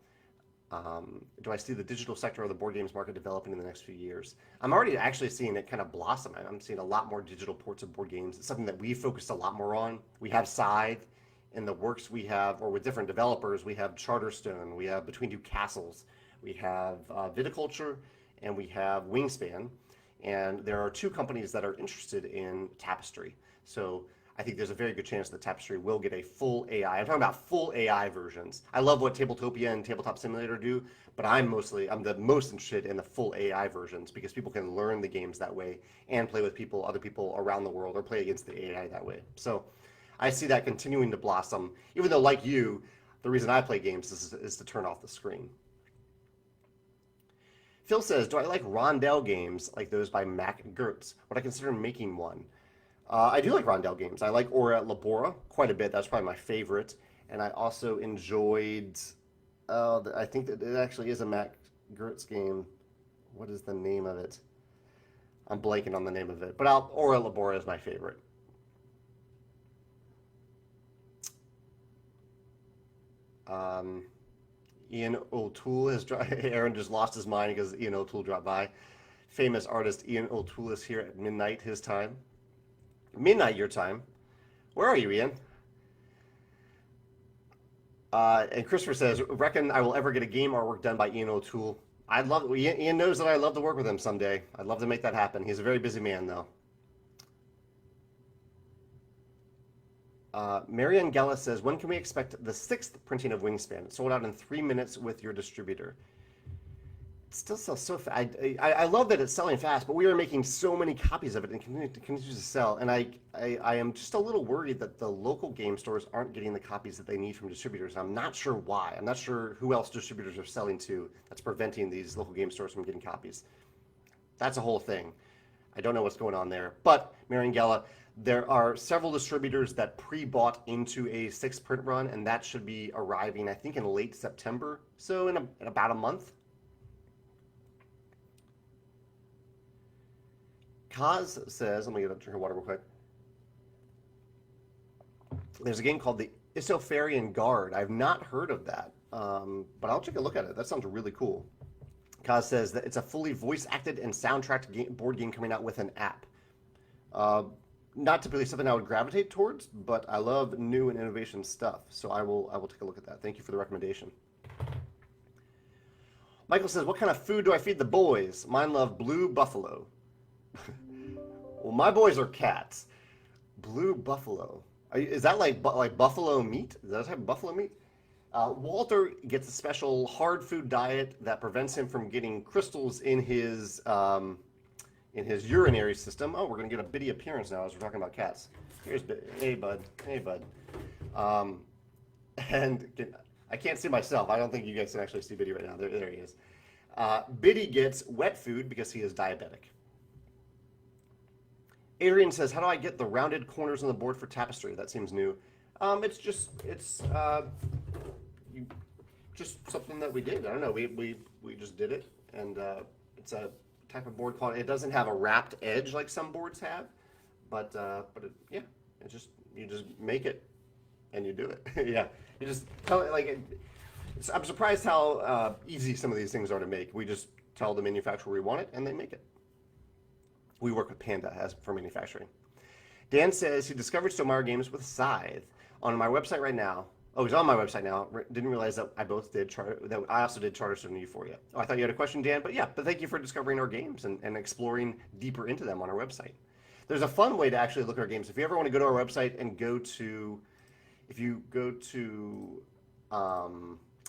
Do I see the digital sector of the board games market developing in the next few years? I'm already actually seeing it kind of blossom. I'm seeing a lot more digital ports of board games. It's something that we focused a lot more on. We have Scythe in the works. We have, or with different developers, we have Charterstone, we have Between Two Castles, we have Viticulture, and we have Wingspan. And there are 2 companies that are interested in Tapestry. So I think there's a very good chance that Tapestry will get a full AI. I'm talking about full AI versions. I love what Tabletopia and Tabletop Simulator do, but I'm the most interested in the full AI versions because people can learn the games that way and play with other people around the world, or play against the AI that way. So I see that continuing to blossom, even though, like you, the reason I play games is to turn off the screen. Phil says, "Do I like rondel games like those by Mac Gertz? Would I consider making one?" I do like rondel games. I like Ora Labora quite a bit. That's probably my favorite. And I also enjoyed, I think that it actually is a Mac Gertz game. What is the name of it? I'm blanking on the name of it. But Ora Labora is my favorite. Ian O'Toole Aaron just lost his mind because Ian O'Toole dropped by. Famous artist Ian O'Toole is here at midnight his time. Midnight your time. Where are you, Ian? And Christopher says, "Reckon I will ever get a game artwork done by Ian O'Toole?" Ian knows that I'd love to work with him someday. I'd love to make that happen. He's a very busy man, though. Marianne Gella says, "When can we expect the 6th printing of Wingspan? It sold out in 3 minutes with your distributor." It still sells so fast. I love that it's selling fast, but we are making so many copies of it and continues to sell. And I am just a little worried that the local game stores aren't getting the copies that they need from distributors. I'm not sure why. I'm not sure who else distributors are selling to that's preventing these local game stores from getting copies. That's a whole thing. I don't know what's going on there. But, Marion Gella, there are several distributors that pre-bought into a 6 print run, and that should be arriving, I think, in late September. So in about a month. Kaz says, let me get a drink of water real quick. There's a game called the Isofarian Guard. I've not heard of that, but I'll take a look at it. That sounds really cool. Kaz says that it's a fully voice-acted and soundtracked board game coming out with an app. Not typically something I would gravitate towards, but I love new and innovation stuff, so I will take a look at that. Thank you for the recommendation. Michael says, what kind of food do I feed the boys? Mine love blue buffalo. Well, my boys are cats. Blue buffalo. Is that like buffalo meat? Is that a type of buffalo meat? Walter gets a special hard food diet that prevents him from getting crystals in his urinary system. Oh, we're going to get a Biddy appearance now as we're talking about cats. Here's Biddy. Hey, bud. Hey, bud. And I can't see myself. I don't think you guys can actually see Biddy right now. There he is. Biddy gets wet food because he is diabetic. Adrian says, how do I get the rounded corners on the board for tapestry? That seems new. It's just something that we did. I don't know. We just did it, and it's a type of board quality. It doesn't have a wrapped edge like some boards have, but you just make it and you do it. Yeah, you just tell it like it. I'm surprised how easy some of these things are to make. We just tell the manufacturer we want it, and they make it. We work with Panda as for manufacturing. Dan says he discovered Stonemaier games with Scythe on my website right now. Oh, he's on my website now. Didn't realize that I both did that I also did Charterstone and Euphoria. Oh, I thought you had a question, Dan, but thank you for discovering our games and exploring deeper into them on our website. There's a fun way to actually look at our games. If you ever want to go to our website and if you go to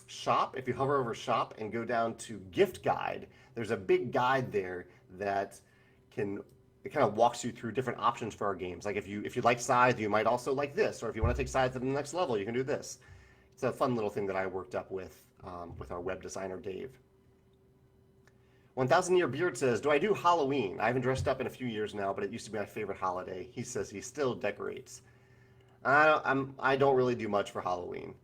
shop, if you hover over shop and go down to gift guide, there's a big guide there that it kind of walks you through different options for our games. Like if you like Scythe, you might also like this, or if you want to take Scythe to the next level, you can do this. It's a fun little thing that I worked up with our web designer, Dave. 1000 Year Beard says, do I do Halloween? I haven't dressed up in a few years now, but it used to be my favorite holiday. He says he still decorates. I don't really do much for Halloween.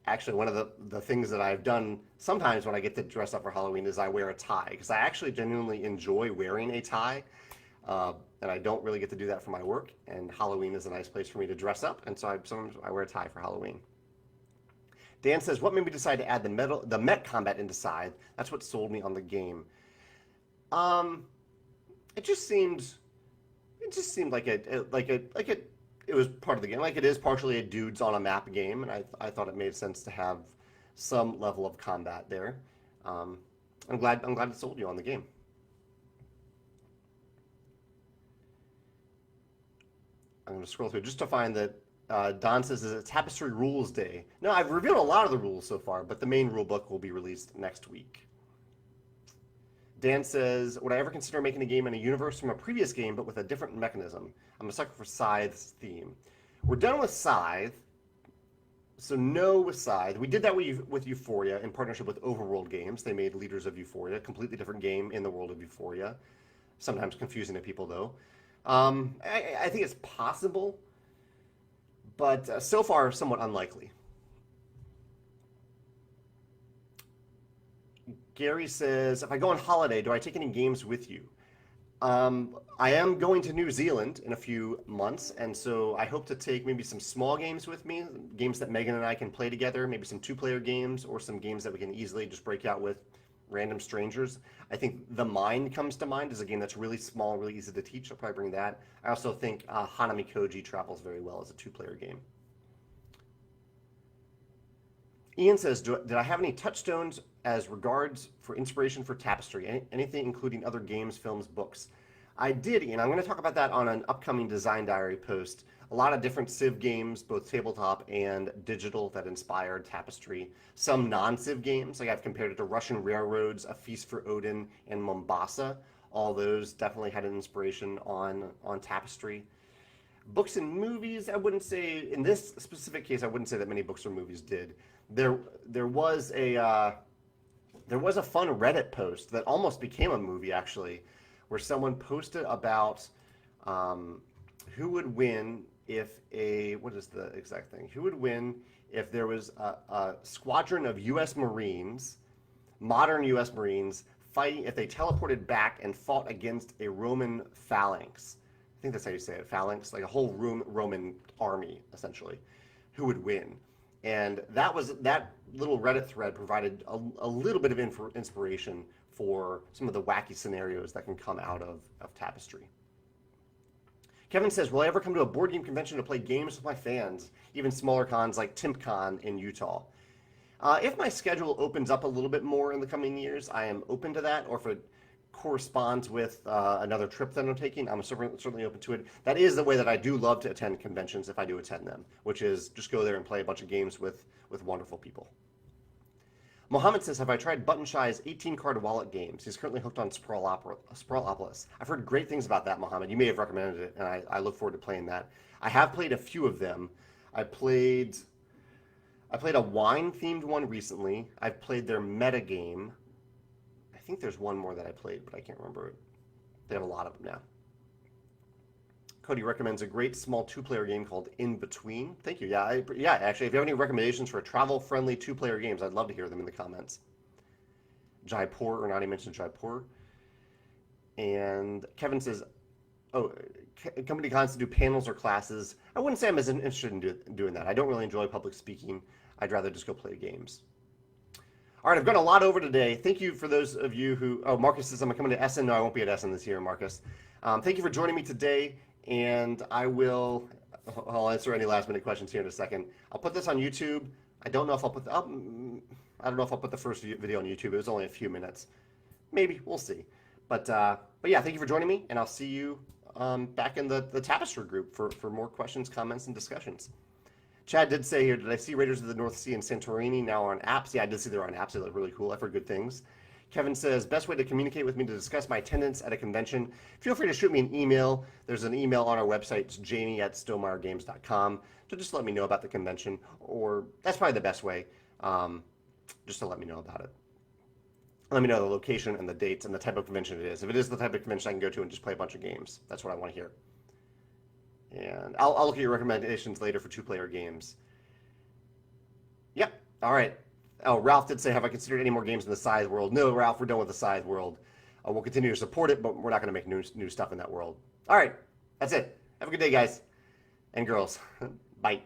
Actually, one of the things that I've done sometimes when I get to dress up for Halloween is I wear a tie, because I actually genuinely enjoy wearing a tie, and I don't really get to do that for my work, and Halloween is a nice place for me to dress up, and so sometimes I wear a tie for Halloween. Dan says, what made me decide to add the Met combat into Scythe? That's what sold me on the game. It just seemed like it was part of the game. Like it is partially a dudes on a map game, and I thought it made sense to have some level of combat there. I'm glad it sold you on the game. I'm going to scroll through just to find that Don says it's Tapestry Rules Day. No, I've revealed a lot of the rules so far, but the main rule book will be released next week. Dan says, would I ever consider making a game in a universe from a previous game, but with a different mechanism? I'm a sucker for Scythe's theme. We're done with Scythe, so no with Scythe. We did that with Euphoria in partnership with Overworld Games. They made Leaders of Euphoria, a completely different game in the world of Euphoria. Sometimes confusing to people, though. I think it's possible, but so far, somewhat unlikely. Gary says, if I go on holiday, do I take any games with you? I am going to New Zealand in a few months, and so I hope to take maybe some small games with me, games that Megan and I can play together, maybe some two-player games or some games that we can easily just break out with random strangers. I think The Mind comes to mind as a game that's really small, really easy to teach. I'll probably bring that. I also think Hanami Koji travels very well as a two-player game. Ian says, did I have any touchstones as regards for inspiration for Tapestry? Anything including other games, films, books? I did, Ian. I'm going to talk about that on an upcoming Design Diary post. A lot of different Civ games, both tabletop and digital, that inspired Tapestry. Some non-Civ games, like I've compared it to Russian Railroads, A Feast for Odin, and Mombasa. All those definitely had an inspiration on Tapestry. Books and movies, I wouldn't say, in this specific case, I wouldn't say that many books or movies did. There was a fun Reddit post that almost became a movie, actually, where someone posted about who would win if what is the exact thing? Who would win if there was a squadron of U.S. Marines, modern U.S. Marines, fighting, if they teleported back and fought against a Roman phalanx. I think that's how you say it, phalanx, like a whole Roman army, essentially. Who would win? And that little Reddit thread provided a little bit of inspiration for some of the wacky scenarios that can come out of Tapestry. Kevin says, will I ever come to a board game convention to play games with my fans, even smaller cons like TimpCon in Utah? If my schedule opens up a little bit more in the coming years, I am open to that, or if it corresponds with another trip that I'm taking, I'm certainly open to it. That is the way that I do love to attend conventions if I do attend them, which is just go there and play a bunch of games with wonderful people. Mohammed says, have I tried Button Shy's 18-card wallet games? He's currently hooked on Sprawlopolis. I've heard great things about that, Mohammed. You may have recommended it, and I look forward to playing that. I have played a few of them. I played a wine-themed one recently. I've played their meta game. I think there's one more that I played, but I can't remember it. They have a lot of them now. Cody recommends a great small two-player game called In Between. Thank you. Yeah, actually, if you have any recommendations for travel-friendly two-player games, I'd love to hear them in the comments. Jaipur, Ernani mentioned Jaipur. And Kevin says, oh, company cons to do panels or classes. I wouldn't say I'm as interested in doing that. I don't really enjoy public speaking. I'd rather just go play games. All right, I've gone a lot over today. Thank you for those of you who... Oh, Marcus says I'm coming to Essen. No, I won't be at Essen this year, Marcus. Thank you for joining me today. And I'll answer any last minute questions here in a second. I'll put this on YouTube. I don't know if I'll put the first video on YouTube. It was only a few minutes. Maybe, we'll see. But yeah, thank you for joining me, and I'll see you back in the Tapestry group for more questions, comments, and discussions. Chad did say here, did I see Raiders of the North Sea and Santorini now on apps? Yeah, I did see they're on apps. They look really cool. I've heard good things. Kevin says, best way to communicate with me to discuss my attendance at a convention, feel free to shoot me an email. There's an email on our website. It's jamie@stonemeiergames.com. So just let me know about the convention, or that's probably the best way, just to let me know about it. Let me know the location and the dates and the type of convention it is. If it is the type of convention I can go to and just play a bunch of games, that's what I want to hear. And I'll look at your recommendations later for two-player games. Yep. All right. Oh, Ralph did say, have I considered any more games in the Scythe world? No, Ralph, we're done with the Scythe world. We'll continue to support it, but we're not going to make new stuff in that world. All right. That's it. Have a good day, guys and girls. Bye.